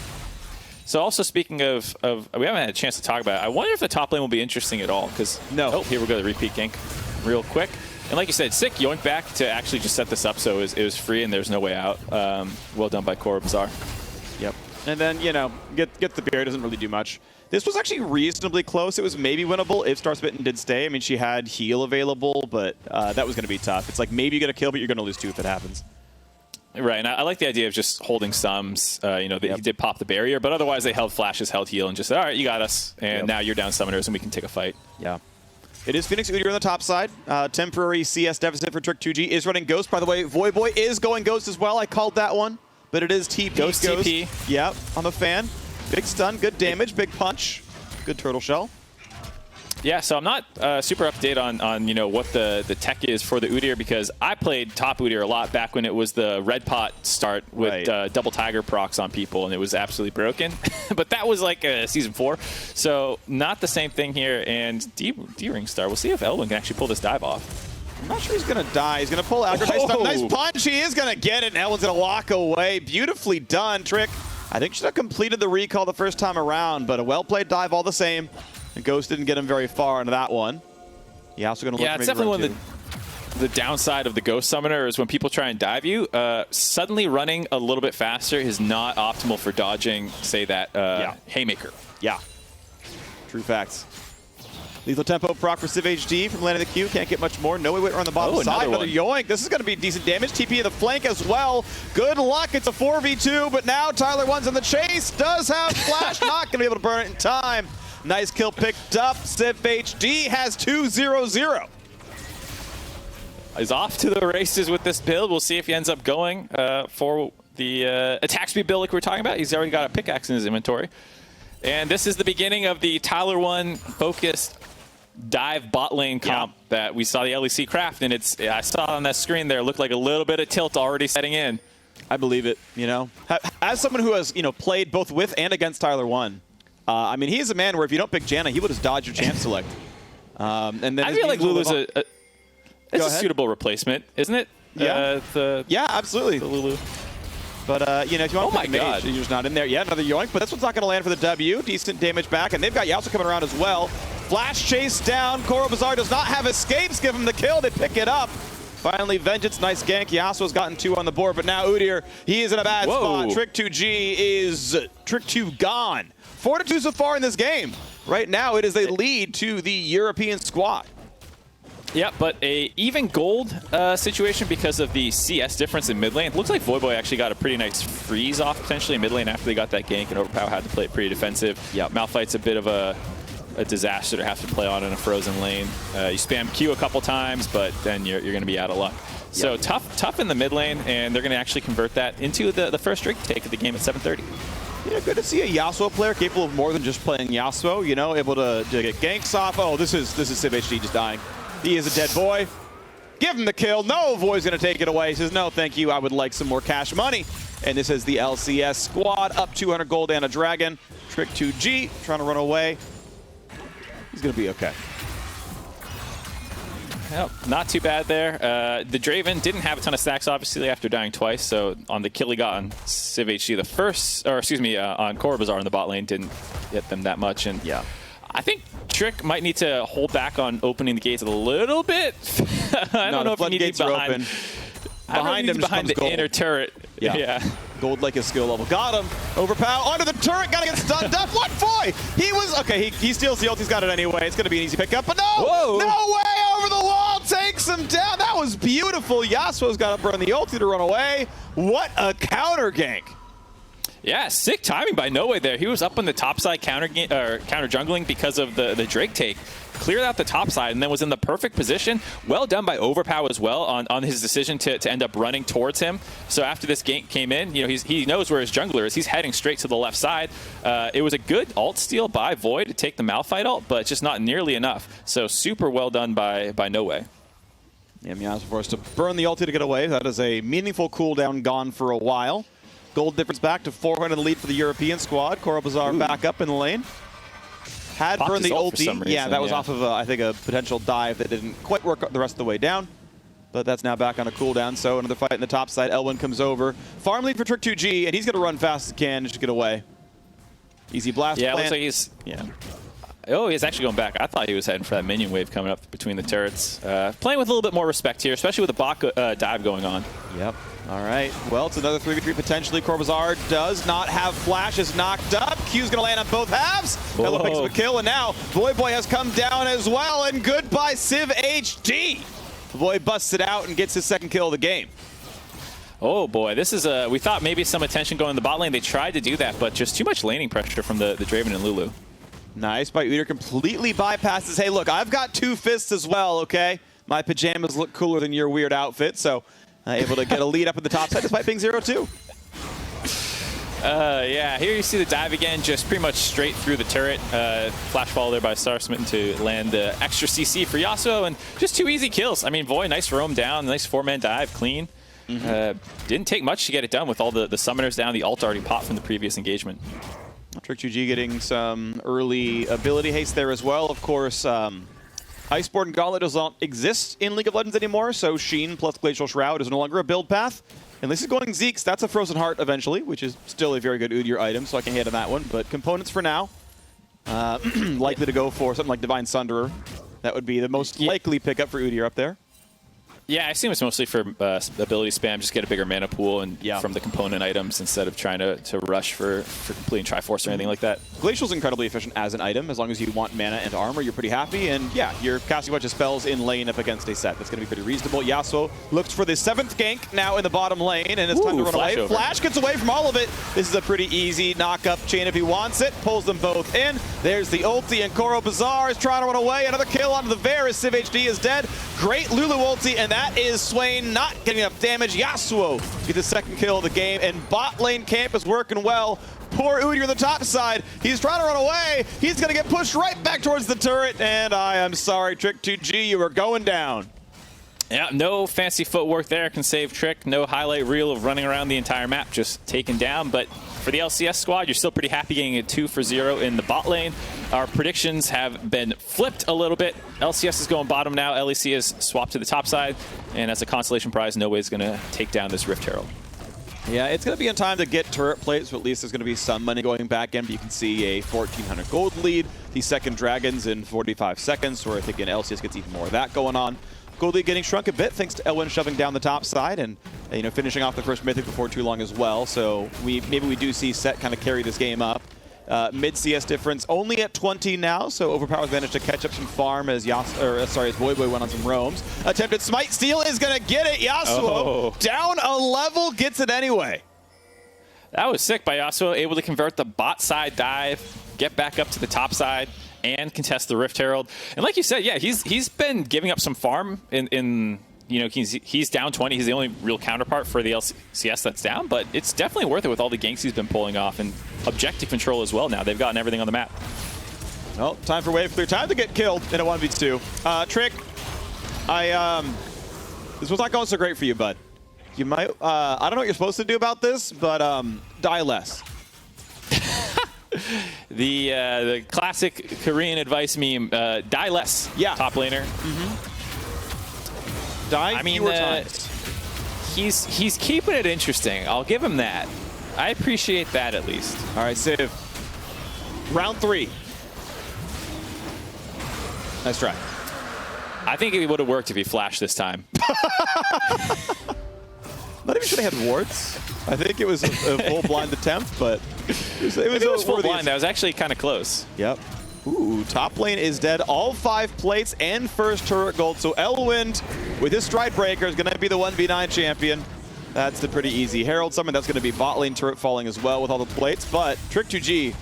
So also speaking of, we haven't had a chance to talk about it. I wonder if the top lane will be interesting at all. Because here we go, the repeat gank real quick. And like you said, sick yoink back to actually just set this up so it was free and there's no way out. Well done by Corvazar. Yep. And then, you know, get the bear, doesn't really do much. This was actually reasonably close. It was maybe winnable if Starsmitten did stay. I mean, she had heal available, but that was going to be tough. It's like maybe you get a kill, but you're going to lose two if it happens. Right, and I like the idea of just holding sums. You know, he did pop the barrier, but otherwise they held flashes, held heal, and just said, all right, you got us. And now you're down summoners, and we can take a fight. Yeah. It is Phoenix Udyr on the top side. Temporary CS deficit for Trick2G is running Ghost. By the way, Voyboy is going Ghost as well. I called that one. But it is TP. Ghost TP. Yep, I'm a fan. Big stun, good damage, big punch, good turtle shell. Yeah, so I'm not super up to date on you know what the tech is for the Udyr because I played top Udyr a lot back when it was the red pot start with double tiger procs on people and it was absolutely broken. But that was like season 4, so not the same thing here. And D-Ring Star, we'll see if Elwin can actually pull this dive off. I'm not sure he's going to die. He's going to pull out. Nice punch. He is going to get it, and Elwin's going to walk away. Beautifully done, Trick. I think should have completed the recall the first time around, but a well-played dive all the same. And Ghost didn't get him very far into that one. He also going to look it's definitely one of the downside of the Ghost Summoner is when people try and dive you, suddenly running a little bit faster is not optimal for dodging, say, that Haymaker. Yeah. True facts. Lethal tempo proc for Civ HD from landing the Q. Can't get much more. No way on the bottom side. Another yoink. This is going to be decent damage. TP in the flank as well. Good luck. It's a 4v2, but now Tyler1's in the chase. Does have flash. Not going to be able to burn it in time. Nice kill picked up. Civ HD has 2-0-0. He's off to the races with this build. We'll see if he ends up going for the attack speed build like we were talking about. He's already got a pickaxe in his inventory. And this is the beginning of the Tyler1 focused dive bot lane comp that we saw the LEC craft, and I saw on that screen there, looked like a little bit of tilt already setting in. I believe it, you know. As someone who has, played both with and against Tyler1, I mean, he is a man where if you don't pick Janna, he would just dodge your champ select. And then I feel like Lulu's a suitable replacement, isn't it? Yeah, yeah, absolutely. The Lulu. But, if you want to play Mage, you're just not in there. Yeah, another yoink, but this one's not going to land for the W. Decent damage back, and they've got Yasuo coming around as well. Flash chase down. Koro Bazaar does not have escapes. Give him the kill. They pick it up. Finally, Vengeance. Nice gank. Yasuo's gotten 2 on the board, but now Udyr, he is in a bad spot. Trick2G is Trick2 gone. 4-2 so far in this game. Right now, it is a lead to the European squad. Yeah, but a even gold situation because of the CS difference in mid lane. Looks like Voyboy actually got a pretty nice freeze off potentially in mid lane after they got that gank, and Overpower had to play it pretty defensive. Yeah, Malphite's a bit of a disaster to have to play on in a frozen lane. You spam Q a couple times, but then you're going to be out of luck. So tough in the mid lane, and they're going to actually convert that into the first Drake take of the game at 7:30. Yeah, good to see a Yasuo player capable of more than just playing Yasuo. Able to get ganks off. Oh, this is Civ HD just dying. He is a dead boy. Give him the kill. No, Voy's going to take it away. He says, no, thank you. I would like some more cash money. And this is the LCS squad. Up 200 gold and a dragon. Trick2G trying to run away. He's going to be okay. Yep, not too bad there. The Draven didn't have a ton of stacks, obviously, after dying twice. So on the kill he got on Civ HD, on Koro Bazaar in the bot lane, didn't get them that much. And yeah, I think Trick might need to hold back on opening the gates a little bit. I don't know if he needs behind. Behind him, behind the inner turret. Yeah. Gold like his skill level. Got him. Overpower onto the turret. Gotta get stunned up. What boy? He was okay. He steals the ult. He's got it anyway. It's gonna be an easy pickup. But no, no way over the wall. Takes him down. That was beautiful. Yasuo's got to burn the ulti to run away. What a counter gank. Yeah, sick timing by No Way there. He was up on the top side counter jungling because of the Drake take. Cleared out the top side and then was in the perfect position. Well done by Overpower as well on his decision to end up running towards him. So after this gank came in, he knows where his jungler is. He's heading straight to the left side. It was a good ult steal by Void to take the Malphite ult, but just not nearly enough. So super well done by No Way. Yeah, Miya's forced to burn the ulti to get away. That is a meaningful cooldown gone for a while. Gold difference back to 400 lead for the European squad. Koro Bazaar back up in the lane. Had burned the ulti. Yeah, that was off of, I think, a potential dive that didn't quite work the rest of the way down. But that's now back on a cooldown. So another fight in the top side. Elwin comes over. Farm lead for Trick2G, and he's going to run fast as he can just to get away. Easy blast. Yeah, it looks like he's... Yeah. Oh, he's actually going back. I thought he was heading for that minion wave coming up between the turrets. Playing with a little bit more respect here, especially with the bot dive going on. Yep. All right. Well, it's another 3v3 potentially. Koro Bazaar does not have flash. Is knocked up. Q's going to land on both halves. Hello picks up a kill, and now Voyboy has come down as well. And goodbye, Civ HD. Voy busts it out and gets his second kill of the game. Oh boy, this is we thought maybe some attention going in the bot lane. They tried to do that, but just too much laning pressure from the Draven and Lulu. Nice by Udyr, completely bypasses. Hey, look, I've got 2 fists as well, okay? My pajamas look cooler than your weird outfit, so able to get a lead up at the top side despite being 0-2. Yeah, here you see the dive again, just pretty much straight through the turret. Flash fall there by Star Smitten to land the extra CC for Yasuo, and just 2 easy kills. I mean, Voy, nice roam down, nice 4-man dive, clean. Didn't take much to get it done with all the summoners down, the ult already popped from the previous engagement. Trick2G getting some early ability haste there as well. Of course, Iceborne Gauntlet does not exist in League of Legends anymore, so Sheen plus Glacial Shroud is no longer a build path. And this is going Zeke's. That's a Frozen Heart eventually, which is still a very good Udyr item, so I can hit on that one. But components for now, likely to go for something like Divine Sunderer. That would be the most likely pickup for Udyr up there. Yeah, I assume it's mostly for ability spam, just get a bigger mana pool and from the component items instead of trying to rush for completing Triforce or anything like that. Glacial's incredibly efficient as an item. As long as you want mana and armor, you're pretty happy. And yeah, you're casting a bunch of spells in lane up against a set. That's going to be pretty reasonable. Yasuo looks for the 7th gank now in the bottom lane, and it's time to run away. Over. Flash gets away from all of it. This is a pretty easy knock-up chain if he wants it. Pulls them both in. There's the ulti, and Koro Bazaar is trying to run away. Another kill onto the Bear as Civ HD is dead. Great Lulu ulti, and that is Swain not getting enough damage. Yasuo gets the 2nd kill of the game, and bot lane camp is working well. Poor Udyr on the top side. He's trying to run away. He's going to get pushed right back towards the turret, and I am sorry, Trick2G, you are going down. Yeah, no fancy footwork there can save Trick. No highlight reel of running around the entire map, just taken down. But for the LCS squad, you're still pretty happy getting a 2-for-0 in the bot lane. Our predictions have been flipped a little bit. LCS is going bottom now. LEC is swapped to the top side. And as a consolation prize, no way is going to take down this Rift Herald. Yeah, it's going to be in time to get turret plates, so at least there's going to be some money going back in. But you can see a 1,400 gold lead. The second Dragons in 45 seconds, where I think in LCS gets even more of that going on. Gold lead getting shrunk a bit thanks to Elwin shoving down the top side and finishing off the first Mythic before too long as well. So maybe we do see Set kind of carry this game up. Mid CS difference only at 20 now, so Overpower's managed to catch up some farm as Voyboy went on some roams. Attempted smite steal is gonna get it. Yasuo down a level, gets it anyway. That was sick by Yasuo, able to convert the bot side dive, get back up to the top side, and contest the Rift Herald. And like you said, yeah, he's been giving up some farm in he's down 20. He's the only real counterpart for the LCS that's down, but it's definitely worth it with all the ganks he's been pulling off and objective control as well now. They've gotten everything on the map. Well, time for Wave Clear. Time to get killed in a 1v2. Trick, this was not going so great for you, bud. You might, I don't know what you're supposed to do about this, but die less. The classic Korean advice meme, die less, top laner. Die fewer times. He's keeping it interesting. I'll give him that. I appreciate that at least. All right, Civ. Round 3. Nice try. I think it would have worked if he flashed this time. Not even sure they had wards. I think it was a full blind attempt, but it was full blind. That was actually kind of close. Yep. Ooh, top lane is dead. All 5 plates and first turret gold. So Elwind, with his Stride Breaker, is going to be the 1v9 champion. That's the pretty easy Herald summon. That's going to be bot lane turret falling as well with all the plates. But Trick2G,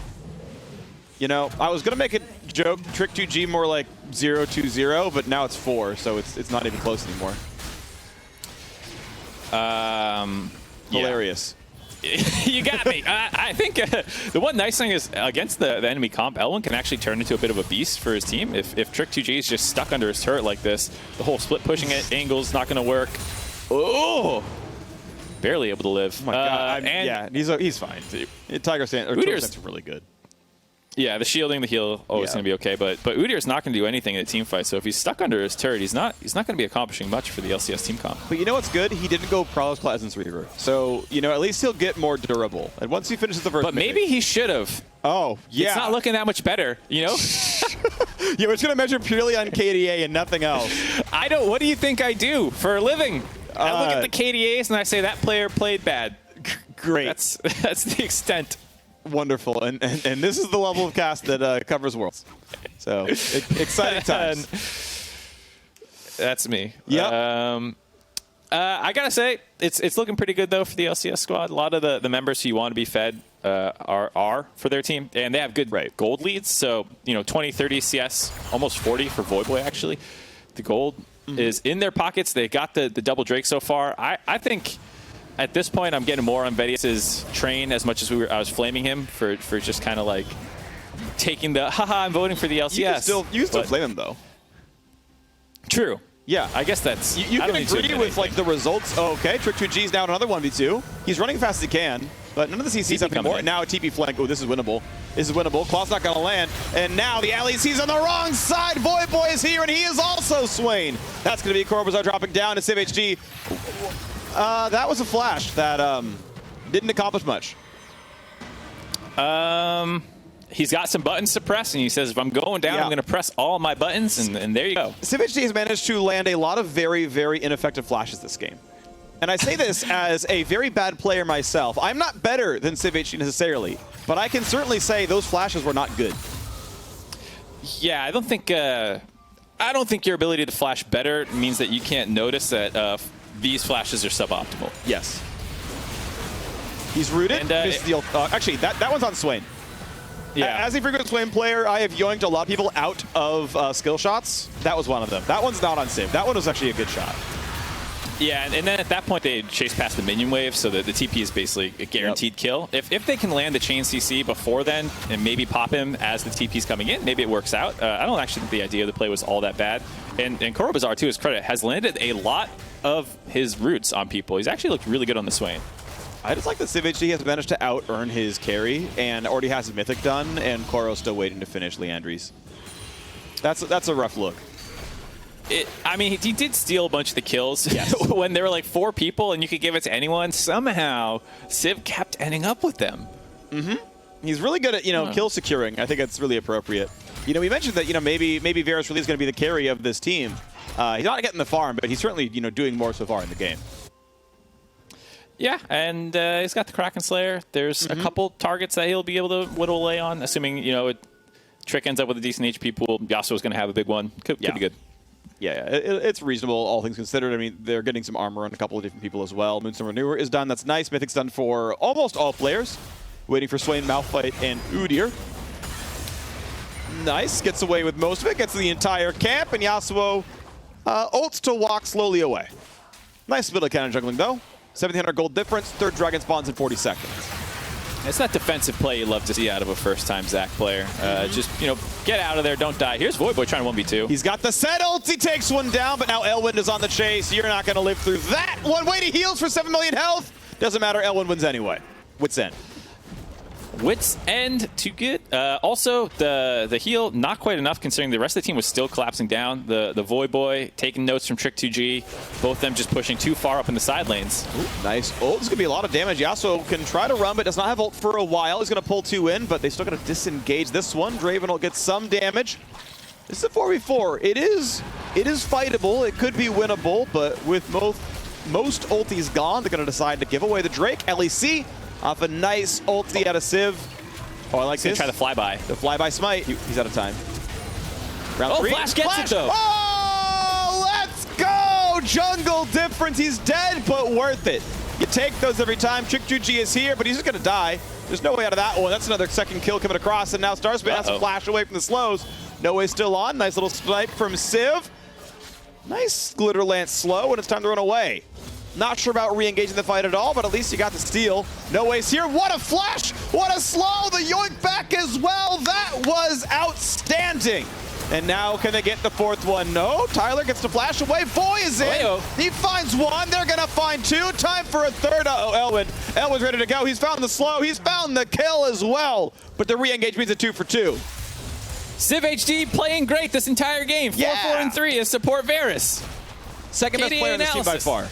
I was going to make a joke, Trick2G more like 0-2-0, but now it's 4, so it's not even close anymore. Hilarious. You got me. I think the one nice thing is against the enemy comp, Elwin can actually turn into a bit of a beast for his team. If Trick2G is just stuck under his turret like this, the whole split pushing angle's not going to work. Oh, barely able to live. Oh my God. Yeah, he's fine. Tiger Stance really good. Yeah, the shielding, the heal, always going to be okay. But Udyr's not going to do anything in a team fight. So if he's stuck under his turret, he's not going to be accomplishing much for the LCS team comp. But you know what's good? He didn't go Prowler's Pleasance Reaver. So, at least he'll get more durable. And once he finishes the first But maybe he should have. Oh, yeah. It's not looking that much better, Yeah, we're just going to measure purely on KDA and nothing else. What do you think I do for a living? I look at the KDAs and I say that player played bad. Great. That's the extent. Wonderful, and this is the level of cast that covers Worlds. So exciting times. That's me. Yeah. I gotta say, it's looking pretty good though for the LCS squad. A lot of the members who you want to be fed are for their team, and they have good gold leads. So 20, 30 CS, almost 40 for Voyboy actually. The gold is in their pockets. They got the double Drake so far. I think. At this point, I'm getting more on Vedius's train as much as I was flaming him for just kind of like taking the haha, I'm voting for the LCS. You can still flame him though. True. Yeah, I guess that's. You can agree with like the results. Oh, okay, Trick2G is down another 1v2. He's running fast as he can, but none of the CC's up anymore. Now a TP flank. Oh, this is winnable. This is winnable. Claw's not going to land. And now the LEC's on the wrong side. Voyboy is here, and he is also Swain. That's going to be Koro Bazaar dropping down to Civ HD. That was a flash that didn't accomplish much. he's got some buttons to press, and he says, if I'm going down, I'm going to press all my buttons, and there you go. CivHD has managed to land a lot of very, very ineffective flashes this game. And I say this as a very bad player myself. I'm not better than CivHD necessarily, but I can certainly say those flashes were not good. Yeah, I don't think your ability to flash better means that you can't notice that these flashes are suboptimal. Yes. He's rooted. And, actually, that one's on Swain. Yeah. As a frequent Swain player, I have yoinked a lot of people out of skill shots. That was one of them. That one's not on Civ. That one was actually a good shot. Yeah, and then at that point, they chase past the minion wave, so that the TP is basically a guaranteed kill. If they can land the chain CC before then and maybe pop him as the TP's coming in, maybe it works out. I don't actually think the idea of the play was all that bad. And Korobazar, to his credit, has landed a lot of his roots on people. He's actually looked really good on the Swain. I just like that CivHD has managed to out-earn his carry and already has his Mythic done, and Koro's still waiting to finish Leandri's. That's a rough look. I mean, he did steal a bunch of the kills. Yes. When there were like 4 people and you could give it to anyone. Somehow, Civ kept ending up with them. Mm-hmm. He's really good at, kill securing. I think that's really appropriate. We mentioned that, maybe Varus really is going to be the carry of this team. He's not getting the farm, but he's certainly, doing more so far in the game. Yeah, and he's got the Kraken Slayer. There's a couple targets that he'll be able to whittle away on, assuming, Trick ends up with a decent HP pool. Yasuo's going to have a big one. Could be good. Yeah, it's reasonable, all things considered. I mean, they're getting some armor on a couple of different people as well. Moonstone Renewer is done. That's nice. Mythic's done for almost all players. Waiting for Swain, Malphite, and Udyr. Nice. Gets away with most of it. Gets to the entire camp, and Yasuo ults to walk slowly away. Nice bit of cannon juggling, though. 1,700 gold difference. Third dragon spawns in 40 seconds. It's that defensive play you love to see out of a first-time Zac player. Just, get out of there, don't die. Here's Voidboy trying to 1v2. He's got the set ult. He takes one down, but now Elwind is on the chase. You're not going to live through that. One way to heals for 7 million health. Doesn't matter. Elwind wins anyway. Wits End. Wits End, too good. Also, the heal, not quite enough considering the rest of the team was still collapsing down. The Voidboy taking notes from Trick2G, both of them just pushing too far up in the side lanes. Ooh, nice ult. This is going to be a lot of damage. Yasuo can try to run, but does not have ult for a while. He's going to pull 2 in, but they still got to disengage this one. Draven will get some damage. This is a 4v4. It is fightable. It could be winnable, but with most ultis gone, they're going to decide to give away the Drake. LEC off a nice ulti out of Civ. Oh, I like this. Try the flyby. The flyby smite. He's out of time. Round 3. Flash gets it, though. Oh, let's go! Jungle difference. He's dead, but worth it. You take those every time. Trick2G is here, but he's just going to die. There's no way out of that one. That's another second kill coming across, and now Starsman has to flash away from the slows. No way still on. Nice little snipe from Civ. Nice Glitter Lance slow, and it's time to run away. Not sure about re-engaging the fight at all, but at least you got the steal. No ways here. What a flash! What a slow! The yoink back as well. That was outstanding. And now can they get the 4th one? No. Tyler gets to flash away. Boy is in. He finds 1. They're going to find 2. Time for a 3rd. Uh-oh, Elwind. Elwind's ready to go. He's found the slow. He's found the kill as well. But the re-engage means a 2 for 2. CivHD playing great this entire game. 4-4-3 is support Varus. Second best player on this team by far.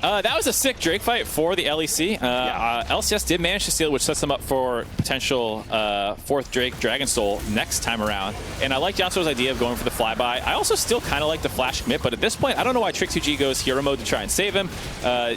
That was a sick Drake fight for the LEC. LCS did manage to steal, which sets them up for potential 4th Drake Dragon Soul next time around. And I like Yasuo's idea of going for the flyby. I also still kind of like the flash commit, but at this point, I don't know why Trick2G goes hero mode to try and save him.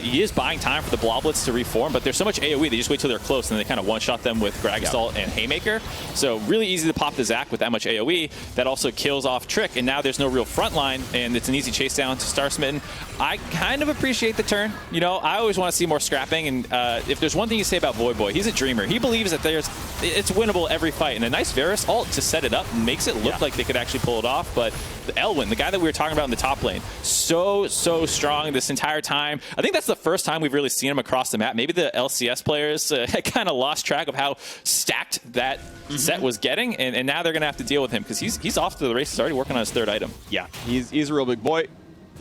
He is buying time for the Bloblets to reform, but there's so much AoE, they just wait till they're close, and then they kind of one-shot them with Gragasol and Haymaker. So really easy to pop the Zac with that much AoE. That also kills off Trick, and now there's no real front line, and it's an easy chase down to Star Smitten. I kind of appreciate the turn. I always want to see more scrapping, and if there's one thing you say about Voidboy, he's a dreamer. He believes that it's winnable every fight, and a nice Varus ult to set it up makes it look like they could actually pull it off, but the Elwind, the guy that we were talking about in the top lane, so strong this entire time. I think that's the first time we've really seen him across the map. Maybe the LCS players had kind of lost track of how stacked that set was getting, and now they're going to have to deal with him, because he's off to the races, already working on his 3rd item. Yeah, he's a real big boy.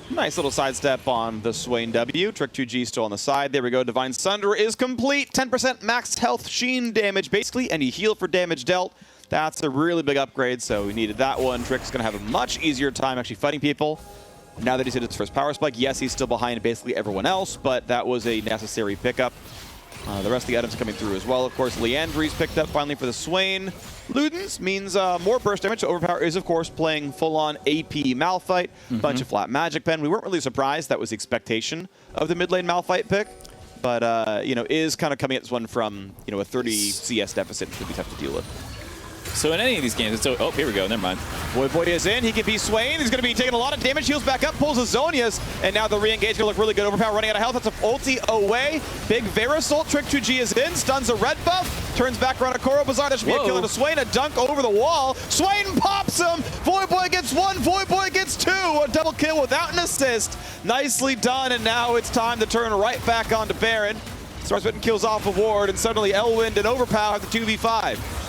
Nice little sidestep on the Swain W. Trick2G still on the side. There we go. Divine Sunder is complete. 10% max health Sheen damage, basically, and he healed for damage dealt. That's a really big upgrade, so we needed that one. Trick's going to have a much easier time actually fighting people. Now that he's hit his first power spike, yes, he's still behind basically everyone else, but that was a necessary pickup. The rest of the items are coming through as well. Of course, Leandry's picked up finally for the Swain. Ludens means more burst damage. So Overpower is, of course, playing full-on AP Malphite. Bunch of flat Magic Pen. We weren't really surprised. That was the expectation of the mid-lane Malphite pick. But, you know, is kind of coming at this one from, you know, a 30 CS deficit, which would be tough to deal with. So in any of these games, it's oh, here we go, never mind. Boy is in, he can be Swain, he's going to be taking a lot of damage, heals back up, pulls the Zonias, and now the re-engage going to look really good. Overpower running out of health, that's a ulti away. Big Verisol, Trick 2G is in, stuns a red buff, turns back around a Koro Bazaar, that should be a killer to Swain, a dunk over the wall. Swain pops him, Voyboy gets one, Voyboy gets two, a double kill without an assist. Nicely done, and now it's time to turn right back onto Baron. Starsmitten kills off a ward, and suddenly Elwind and Overpower have the 2v5.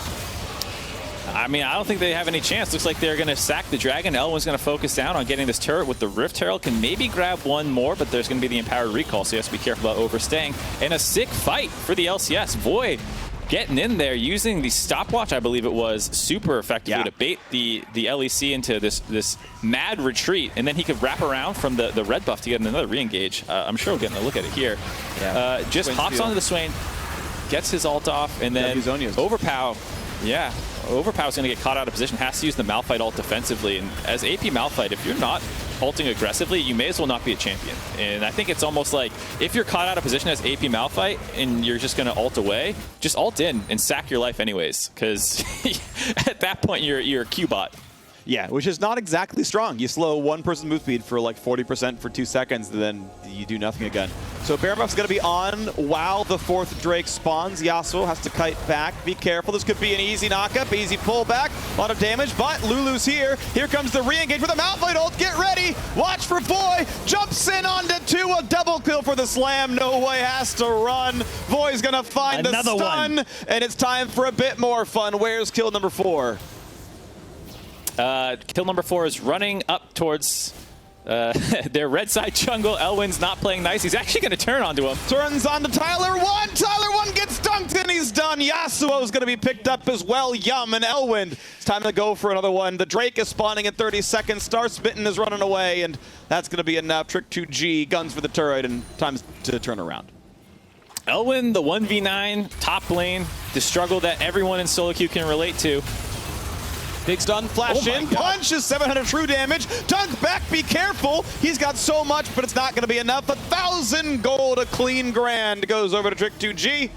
I mean, I don't think they have any chance. Looks like they're going to sack the Dragon. Elwin's going to focus down on getting this turret with the Rift Herald. Can maybe grab one more, but there's going to be the Empowered Recall, so he has to be careful about overstaying. And a sick fight for the LCS. Void getting in there, using the stopwatch, I believe it was, super effectively to bait the LEC into this mad retreat. And then he could wrap around from the red buff to get another re-engage. I'm sure we'll get a look at it here. Just hops onto the Swain, gets his ult off, and then Overpower. Yeah, Overpower's going to get caught out of position, has to use the Malphite ult defensively. And as AP Malphite, if you're not ulting aggressively, you may as well not be a champion. And I think it's almost like if you're caught out of position as AP Malphite and you're just going to ult away, just ult in and sack your life anyways. Because at that point, you're a Q-bot. Yeah, which is not exactly strong. You slow one person's move speed for like 40% for 2 seconds, and then you do nothing again. So Baron buff's going to be on while the 4th Drake spawns. Yasuo has to kite back. Be careful. This could be an easy knockup, easy pullback. A lot of damage, but Lulu's here. Here comes the re-engage with a Malphite ult. Get ready. Watch for Voy. Jumps in onto 2. A double kill for the slam. No way has to run. Voy's going to find the stun, and it's time for a bit more fun. Where's kill number 4? Kill number 4 is running up towards their red side jungle. Elwin's not playing nice. He's actually going to turn onto him. Turns on to Tyler 1. Tyler 1 gets dunked and he's done. Yasuo's going to be picked up as well. Yum and Elwind. It's time to go for another one. The Drake is spawning in 30 seconds. Starsmitten is running away, and that's going to be enough. Trick 2G, guns for the turret, and time to turn around. Elwind, the 1v9, top lane, the struggle that everyone in solo queue can relate to. Big stun, flash in, punch is 700 true damage. Dunk back, be careful. He's got so much, but it's not going to be enough. 1,000 gold, a clean grand goes over to Trick 2G.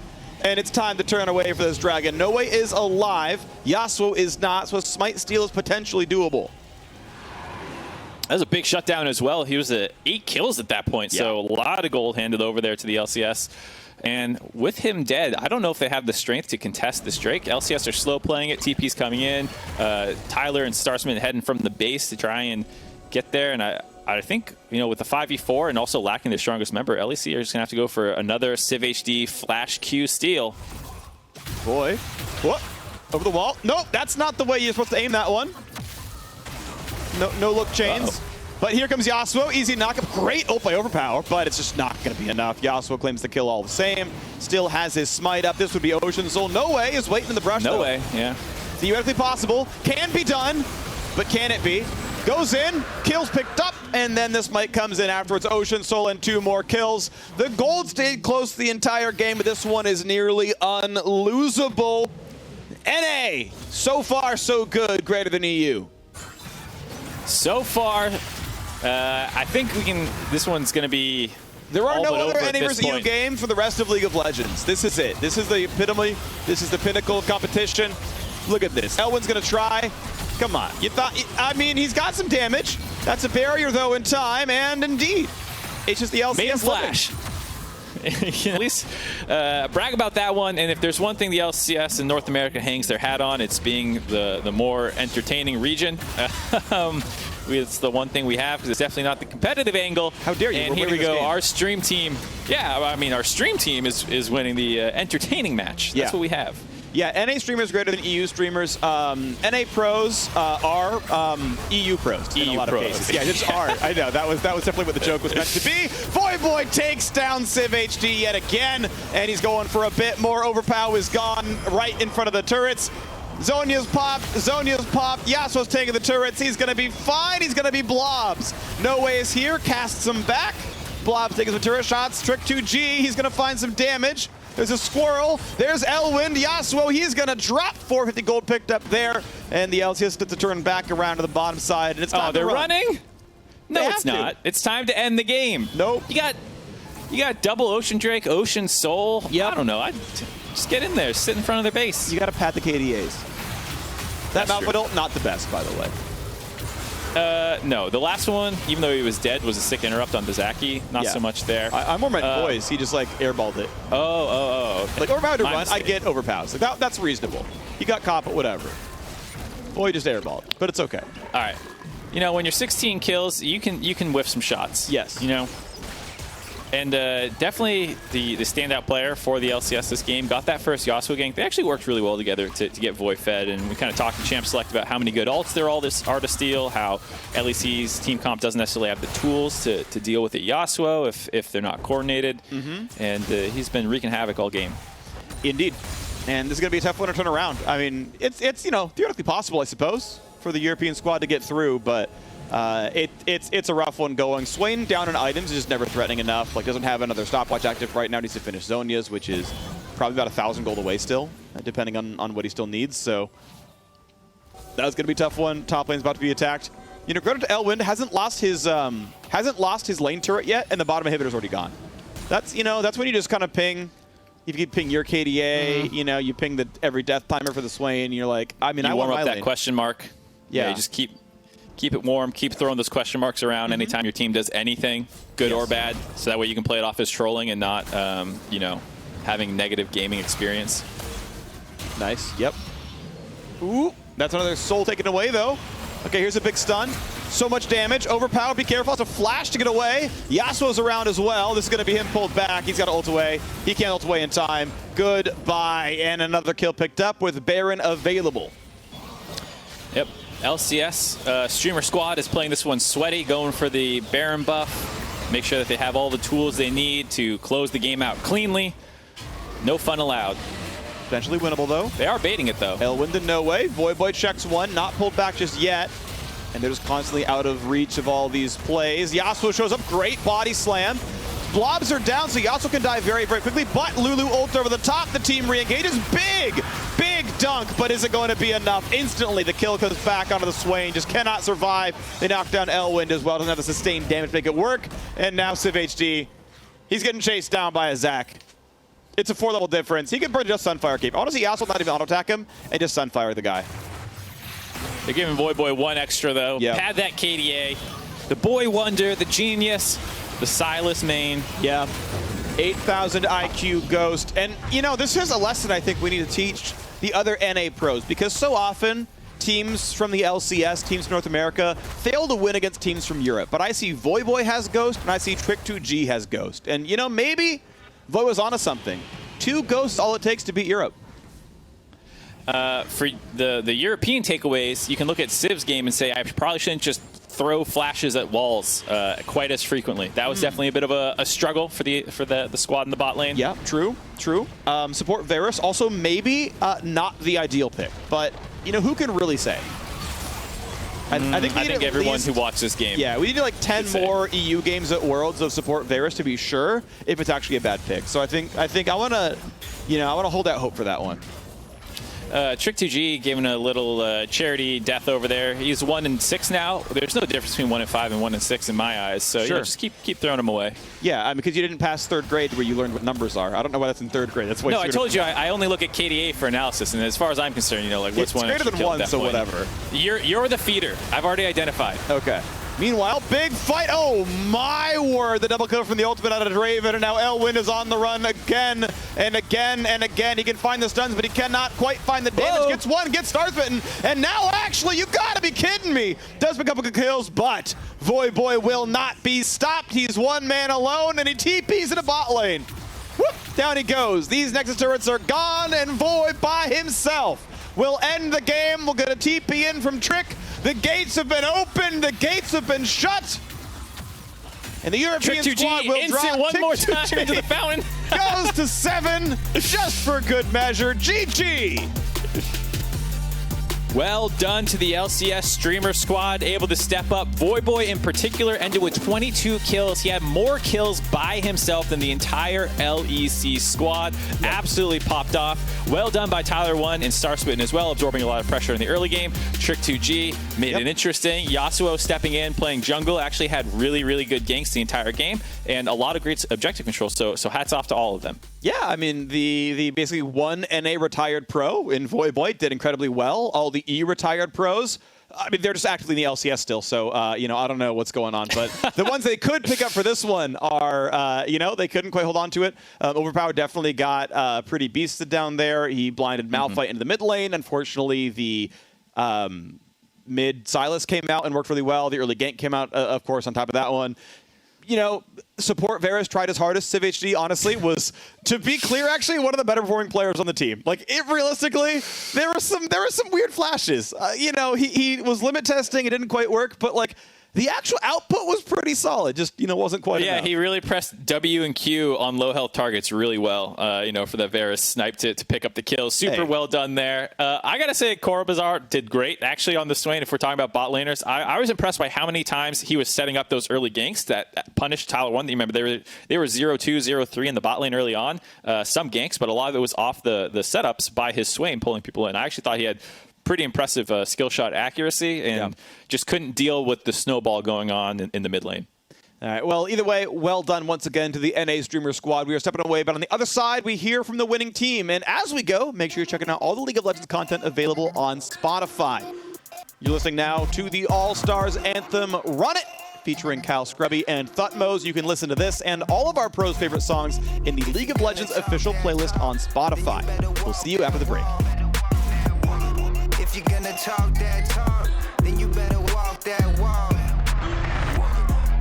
And it's time to turn away for this dragon. No Way is alive. Yasuo is not, so a smite steal is potentially doable. That was a big shutdown as well. He was at 8 kills at that point, so a lot of gold handed over there to the LCS. And with him dead, I don't know if they have the strength to contest this Drake. LCS are slow playing it. TP's coming in. Tyler and Starsman heading from the base to try and get there. And I think, you know, with the 5v4 and also lacking their strongest member, LEC are just going to have to go for another Civ HD Flash Q steal. Boy. What? Over the wall? Nope, that's not the way you're supposed to aim that one. No look chains. But here comes Yasuo, easy knockup, great ult by Overpower, but it's just not going to be enough. Yasuo claims the kill all the same, still has his smite up. This would be Ocean Soul. No Way is waiting in the brush. No Way, yeah. Theoretically possible, can be done, but can it be? Goes in, kills picked up, and then this smite comes in afterwards. Ocean Soul and 2 more kills. The gold stayed close the entire game, but this one is nearly unlosable. NA, so far so good, greater than EU. So far, I think we can. This one's going to be. There are no other NA versus EU games for the rest of League of Legends. This is it. This is the epitome. This is the pinnacle of competition. Look at this. Elwin's going to try. Come on. You thought? I mean, he's got some damage. That's a barrier, though, in time, and indeed, it's just the LCS. Main flash. At least brag about that one. And if there's one thing the LCS in North America hangs their hat on, it's being the more entertaining region. It's the one thing we have, because it's definitely not the competitive angle. How dare you? And here we go. Our stream team. Yeah, I mean, our stream team is winning the entertaining match. That's what we have. Yeah, NA streamers greater than EU streamers. NA pros are EU pros in a lot of cases. Yeah, just are. I know, that was definitely what the joke was meant to be. Voyboy takes down Civ HD yet again, and he's going for a bit more. Overpower is gone right in front of the turrets. Zonia's popped, Yasuo's taking the turrets. He's going to be fine, he's going to be Blobs. No Way is here, casts him back. Blobs taking some turret shots, Trick 2G, he's going to find some damage. There's a squirrel. There's Elwind. Yasuo, he's going to drop 450 gold picked up there. And the LCS gets to turn back around to the bottom side. And it's time they're to run. running? No, it's have to. not. It's time to end the game. Nope. You got double Ocean Drake, Ocean Soul. Yep. I don't know. I'd just get in there, sit in front of their base. You got to pat the KDAs. That That's Malphite ult, not the best, by the way. No, the last one, even though he was dead, was a sick interrupt on Dazaki. Not so much there. I'm more meant boys. He just like airballed it. Oh. Like overpowered to My run, mistake. I get overpowers. Like that's reasonable. He got caught, but whatever. Boy just airballed, but it's okay. All right. You know, when you're 16 kills, you can whiff some shots. Yes. You know. And definitely the standout player for the LCS this game got that first Yasuo gank. They actually worked really well together to get Void fed, and we kind of talked to Champ Select about how many good ults there are to steal, how LEC's team comp doesn't necessarily have the tools to deal with a Yasuo if they're not coordinated. And he's been wreaking havoc all game. Indeed. And this is going to be a tough one to turn around. I mean, it's you know, theoretically possible, I suppose, for the European squad to get through, but it's a rough one going. Swain down in items is just never threatening enough. Like, doesn't have another stopwatch active right now. Needs to finish Zhonya's, which is probably about 1,000 gold away still, depending on what he still needs. So that's going to be a tough one. Top lane's about to be attacked. You know, credit to Elwind, hasn't lost his lane turret yet, and the bottom inhibitor's already gone. That's when you just kind of ping. If you ping your KDA, you know, you ping every death timer for the Swain, and you're like, I mean, I want warm my up that lane. question mark. Yeah. You just keep it warm, keep throwing those question marks around anytime your team does anything, good or bad, so that way you can play it off as trolling and not, you know, having negative gaming experience. Nice. Yep. Ooh, that's another soul taken away, though. Okay, here's a big stun. So much damage. Overpowered. Be careful. It's a flash to get away. Yasuo's around as well. This is going to be him pulled back. He's got to ult away. He can't ult away in time. Goodbye. And another kill picked up with Baron available. Yep. LCS streamer squad is playing this one sweaty, going for the Baron buff. Make sure that they have all the tools they need to close the game out cleanly. No fun allowed. Potentially winnable, though. They are baiting it, though. Elwind in no way. Voyboy checks one. Not pulled back just yet. And they're just constantly out of reach of all these plays. Yasuo shows up. Great body slam. Blobs are down, so Yasuo can die very, very quickly. But Lulu ult over the top. The team re-engages. Big dunk, but is it going to be enough? Instantly, the kill comes back onto the Swain. Just cannot survive. They knock down Elwind as well. Doesn't have the sustained damage to make it work. And now Civ HD, he's getting chased down by a Zac. It's a 4-level difference. He can burn just Sunfire Cape. Honestly, Yasuo not even auto-attack him and just Sunfire the guy. They're giving Voyboy one extra, though. Yep. Had that KDA. The Boy Wonder, the Genius, the Silas main. Yeah. 8,000 IQ Ghost. And, you know, this is a lesson I think we need to teach the other NA pros, because so often teams from the LCS, teams from North America, fail to win against teams from Europe. But I see Voyboy has Ghost, and I see Trick2G has Ghost. And, you know, maybe Voy was onto something. 2 Ghosts, all it takes to beat Europe. For the European takeaways, you can look at Civ's game and say, I probably shouldn't just throw flashes at walls quite as frequently. That was definitely a bit of a struggle for the squad in the bot lane. Yeah, true. Support Varus, also maybe not the ideal pick, but you know, who can really say? I think everyone who watched this game. Yeah, we need like 10 more EU games at Worlds of support Varus to be sure if it's actually a bad pick. So I think I want to, I want to hold out hope for that one. Trick2G giving a little charity death over there. He's 1-6 now. There's no difference between 1-5 and 1-6 in my eyes. So sure. Just keep throwing him away. Yeah, because you didn't pass 3rd grade where you learned what numbers are. I don't know why that's in 3rd grade. That's why. No, I told you I only look at KDA for analysis, and as far as I'm concerned, like what's it's one greater than 1, so point. whatever. You're the feeder. I've already identified. Okay. Meanwhile, big fight. Oh, my word. The double kill from the ultimate out of Draven. And now Elwind is on the run again and again and again. He can find the stuns, but he cannot quite find the damage. Gets one, gets Star Smitten. And now, actually, you got to be kidding me. Does pick up a couple kills, but Voyboy will not be stopped. He's one man alone, and he TPs in a bot lane. Whoop, down he goes. These Nexus turrets are gone, and Voy by himself will end the game. We'll get a TP in from Trick. The gates have been opened. The gates have been shut. And the European squad will drop one more time into the fountain. Goes to 7 just for good measure. GG. Well done to the LCS streamer squad, able to step up. Voyboy in particular ended with 22 kills. He had more kills by himself than the entire LEC squad. Absolutely popped off. Well done by Tyler1 and Star Smitten as well, absorbing a lot of pressure in the early game. Trick2G made it interesting. Yasuo stepping in, playing jungle, actually had really, really good ganks the entire game, and a lot of great objective control, so hats off to all of them. Yeah, I mean, the basically one NA retired pro in Voyboy did incredibly well. All the E retired pros, I mean, they're just actively in the LCS still, so, you know, I don't know what's going on. But the ones they could pick up for this one are, you know, they couldn't quite hold on to it. Overpower definitely got pretty beasted down there. He blinded Malphite into the mid lane. Unfortunately, the mid Silas came out and worked really well. The early gank came out, of course, on top of that one. You know, support Varus tried his hardest. CivHD, honestly, was, to be clear, actually one of the better performing players on the team. Like, realistically, there were some weird flashes. You know, he was limit testing. It didn't quite work, but like, the actual output was pretty solid. Just, you know, wasn't quite enough. He really pressed W and Q on low health targets really well, you know, for that Varus snipe to pick up the kills. Super well done there. I got to say, Corobazar did great, actually, on the Swain. If we're talking about bot laners, I was impressed by how many times he was setting up those early ganks that punished Tyler1. You remember, they were 0-2, 0-3 in the bot lane early on. Some ganks, but a lot of it was off the setups by his Swain pulling people in. I actually thought he had pretty impressive skill shot accuracy and just couldn't deal with the snowball going on in the mid lane. All right, well, either way, well done once again to the NA streamer squad. We are stepping away, but on the other side, we hear from the winning team. And as we go, make sure you're checking out all the League of Legends content available on Spotify. You're listening now to the All-Stars anthem, Run It, featuring Kyle Scrubby and Thutmose. You can listen to this and all of our pros' favorite songs in the League of Legends official playlist on Spotify. We'll see you after the break. If you're gonna talk that talk, then you better walk that walk.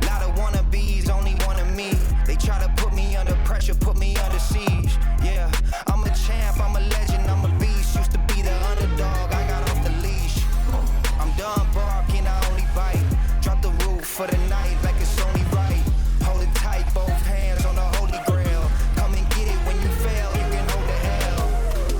Lot of wannabes, only one of me. They try to put me under pressure, put me under siege. Yeah, I'm a champ, I'm a legend, I'm a beast. Used to be the underdog, I got off the leash. I'm done barking, I only bite. Drop the roof for the night like it's only right. Hold it tight, both hands on the holy grail. Come and get it when you fail, you can hold the hell.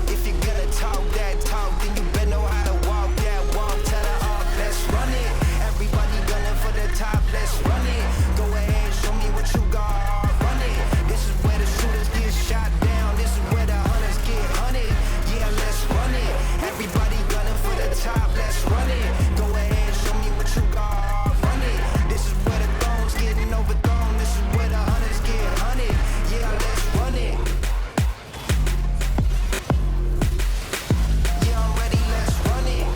If you're gonna talk that talk, then you better know how to walk that walk. Tell the arc, let's run it. Everybody gunning for the top, let's run it. Go ahead, show me what you got, run it. This is where the shooters get shot down. This is where the hunters get hunted. Yeah, let's run it. Everybody gunning for the top, let's run it. Go ahead, show me what you got, run it. This is where the thrones getting overthrown. This is where the hunters get hunted. Yeah, let's run it. Yeah, I'm ready, let's run it.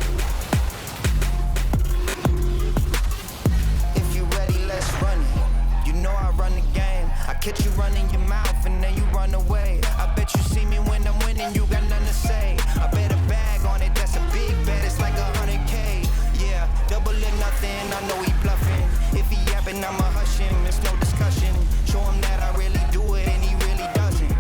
If you ready, let's run it. You know I run the game. I catch you running your mouth and then you run away. I bet you see me when I'm winning, you got nothing to say. I bet a bag on it, that's a big bet. It's like 100K. Yeah, double or nothing, I know he bluffing. If he yapping, I'ma hush him, it's no discussion. Show him that I really do it and he really doesn't.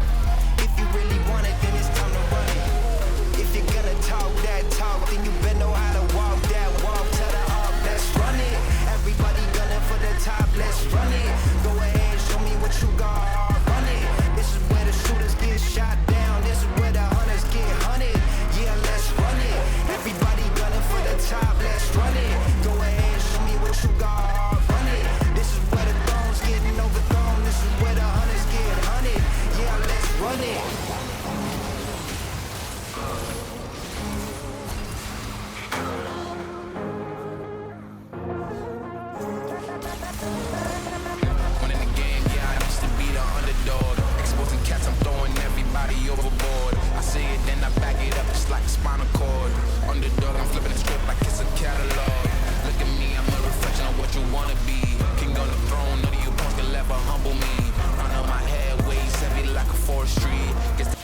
If you really want it, then it's time to run it. If you're gonna talk that talk, then you better know how to walk that walk. Tell the arc, let's run it. Everybody gunning for the top, let's run it. Go ahead, show me what you got, run it. This is where the shooters get shot down. This is where the hunters get hunted. Yeah, let's run it. Everybody gunning for the top, let's run it. Go ahead, show me what you got, run it. This is where the thrones getting overthrown. This is where the hunters get hunted. Yeah, let's run it. Winning the game, yeah, I used to be the underdog. Exposing cats, I'm throwing everybody overboard. I say it, then I back it up just like a spinal cord. Underdog, I'm flipping the script like it's a catalog. Look at me, I'm a reflection of what you wanna be. King on the throne, none of you punks can ever humble me. Crown on my head, weighs heavy like a forestry. Guess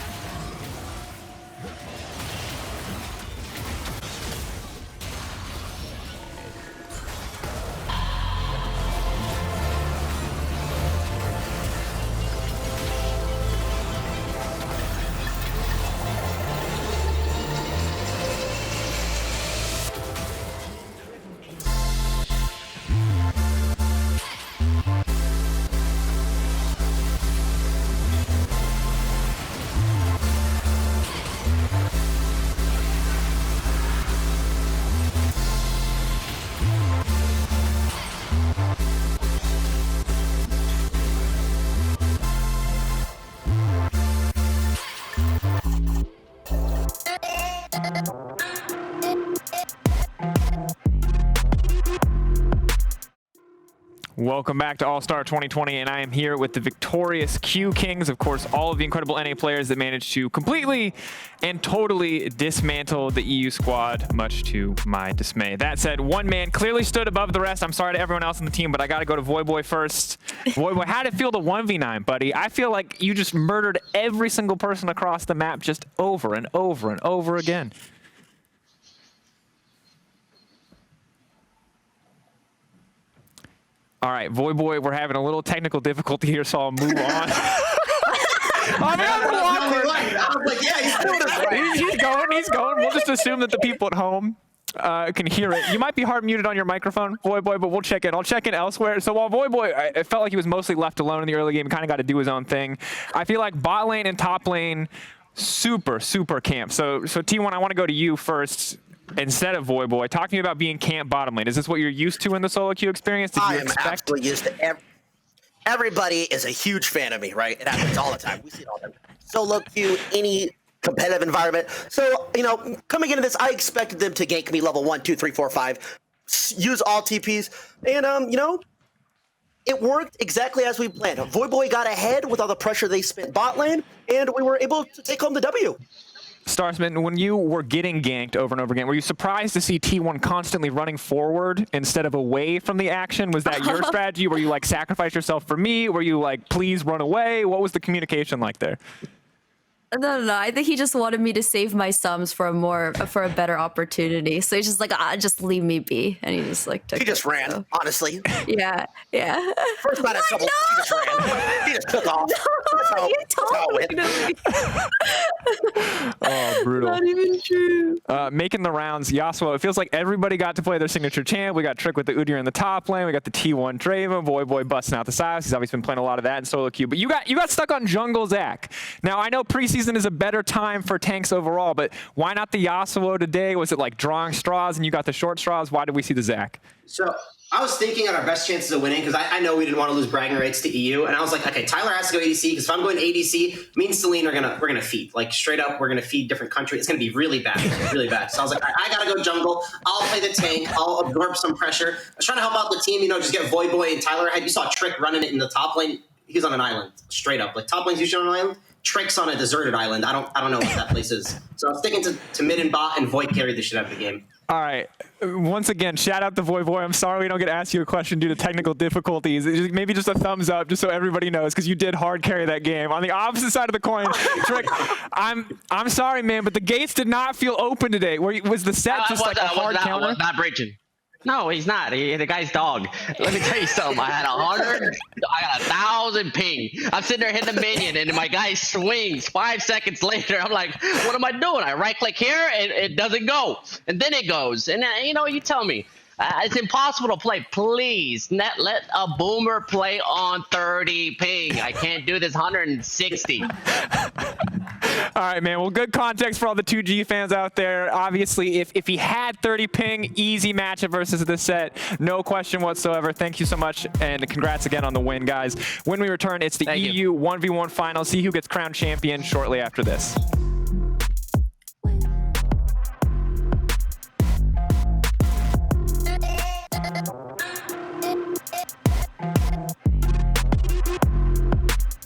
Welcome back to All-Star 2020, and I am here with the victorious Q Kings. Of course, all of the incredible NA players that managed to completely and totally dismantle the EU squad, much to my dismay. That said, one man clearly stood above the rest. I'm sorry to everyone else on the team, but I got to go to Voyboy first. Voyboy, how did it feel to 1v9, buddy? I feel like you just murdered every single person across the map just over and over and over again. All right, Voyboy, we're having a little technical difficulty here, so I'll move on. He's going. We'll just assume that the people at home can hear it. You might be hard muted on your microphone, Voyboy, but we'll check in. I'll check in elsewhere. So while Voyboy, it felt like he was mostly left alone in the early game, kind of got to do his own thing. I feel like bot lane and top lane, super camp. So T1, I want to go to you first. Instead of Voyboy, talk to me about being camp bottom lane. Is this what you're used to in the solo queue experience? Did you expect? I'm absolutely used to everybody is a huge fan of me, right? It happens all the time. We see it all the time. Solo queue, any competitive environment. So, you know, coming into this, I expected them to gank me level 1, 2, 3, 4, 5, use all TPs, and, you know, it worked exactly as we planned. Voyboy got ahead with all the pressure they spent bot lane, and we were able to take home the W. Starsmitten, when you were getting ganked over and over again, were you surprised to see T1 constantly running forward instead of away from the action? Was that your strategy? Were you like, sacrifice yourself for me? Were you like, please run away? What was the communication like there? No. I think he just wanted me to save my sums for a better opportunity. So he's just like, just leave me be, and he just like took. He just ran, so. Honestly. Yeah. First night of trouble, he just ran. He just took off. No, you told me. Oh, brutal. Not even true. Making the rounds, Yasuo. It feels like everybody got to play their signature champ. We got Trick with the Udyr in the top lane. We got the T1 Draven. Voyboy busting out the sides. He's obviously been playing a lot of that in solo queue. But you got stuck on jungle Zach. Now I know preseason is a better time for tanks overall, but why not the Yasuo today? Was it like drawing straws and you got the short straws? Why did we see the Zach? So I was thinking on our best chances of winning because I know we didn't want to lose bragging rights to EU, and I was like, okay, Tyler has to go ADC because if I'm going ADC, me and Celine we're gonna feed, like straight up, we're gonna feed different countries. It's gonna be really bad. So I was like, I gotta go jungle. I'll play the tank. I'll absorb some pressure. I was trying to help out the team, you know, just get Voyboy and Tyler ahead. You saw Trick running it in the top lane. He's on an island, straight up. Like top lane's usually on an island. Trick's on a deserted island. I don't know what that place is. So I'm sticking to mid and bot, and Void carried the shit out of the game. All right. Once again, shout out to Voyboy. I'm sorry we don't get to ask you a question due to technical difficulties. Maybe just a thumbs up, just so everybody knows, because you did hard carry that game. On the opposite side of the coin, Trick, I'm sorry, man, but the gates did not feel open today. Was the set just like a hard counter? I was not breaching. No, he's not. The guy's dog. Let me tell you something. I had 100. I got 1,000 ping. I'm sitting there hitting the minion, and my guy swings. 5 seconds later, I'm like, what am I doing? I right click here, and it doesn't go. And then it goes. And you know, you tell me. It's impossible to play. Please, let a boomer play on 30 ping. I can't do this 160. All right, man. Well, good context for all the 2G fans out there. Obviously, if he had 30 ping, easy matchup versus this set. No question whatsoever. Thank you so much, and congrats again on the win, guys. When we return, it's the EU 1v1 final. See who gets crowned champion shortly after this.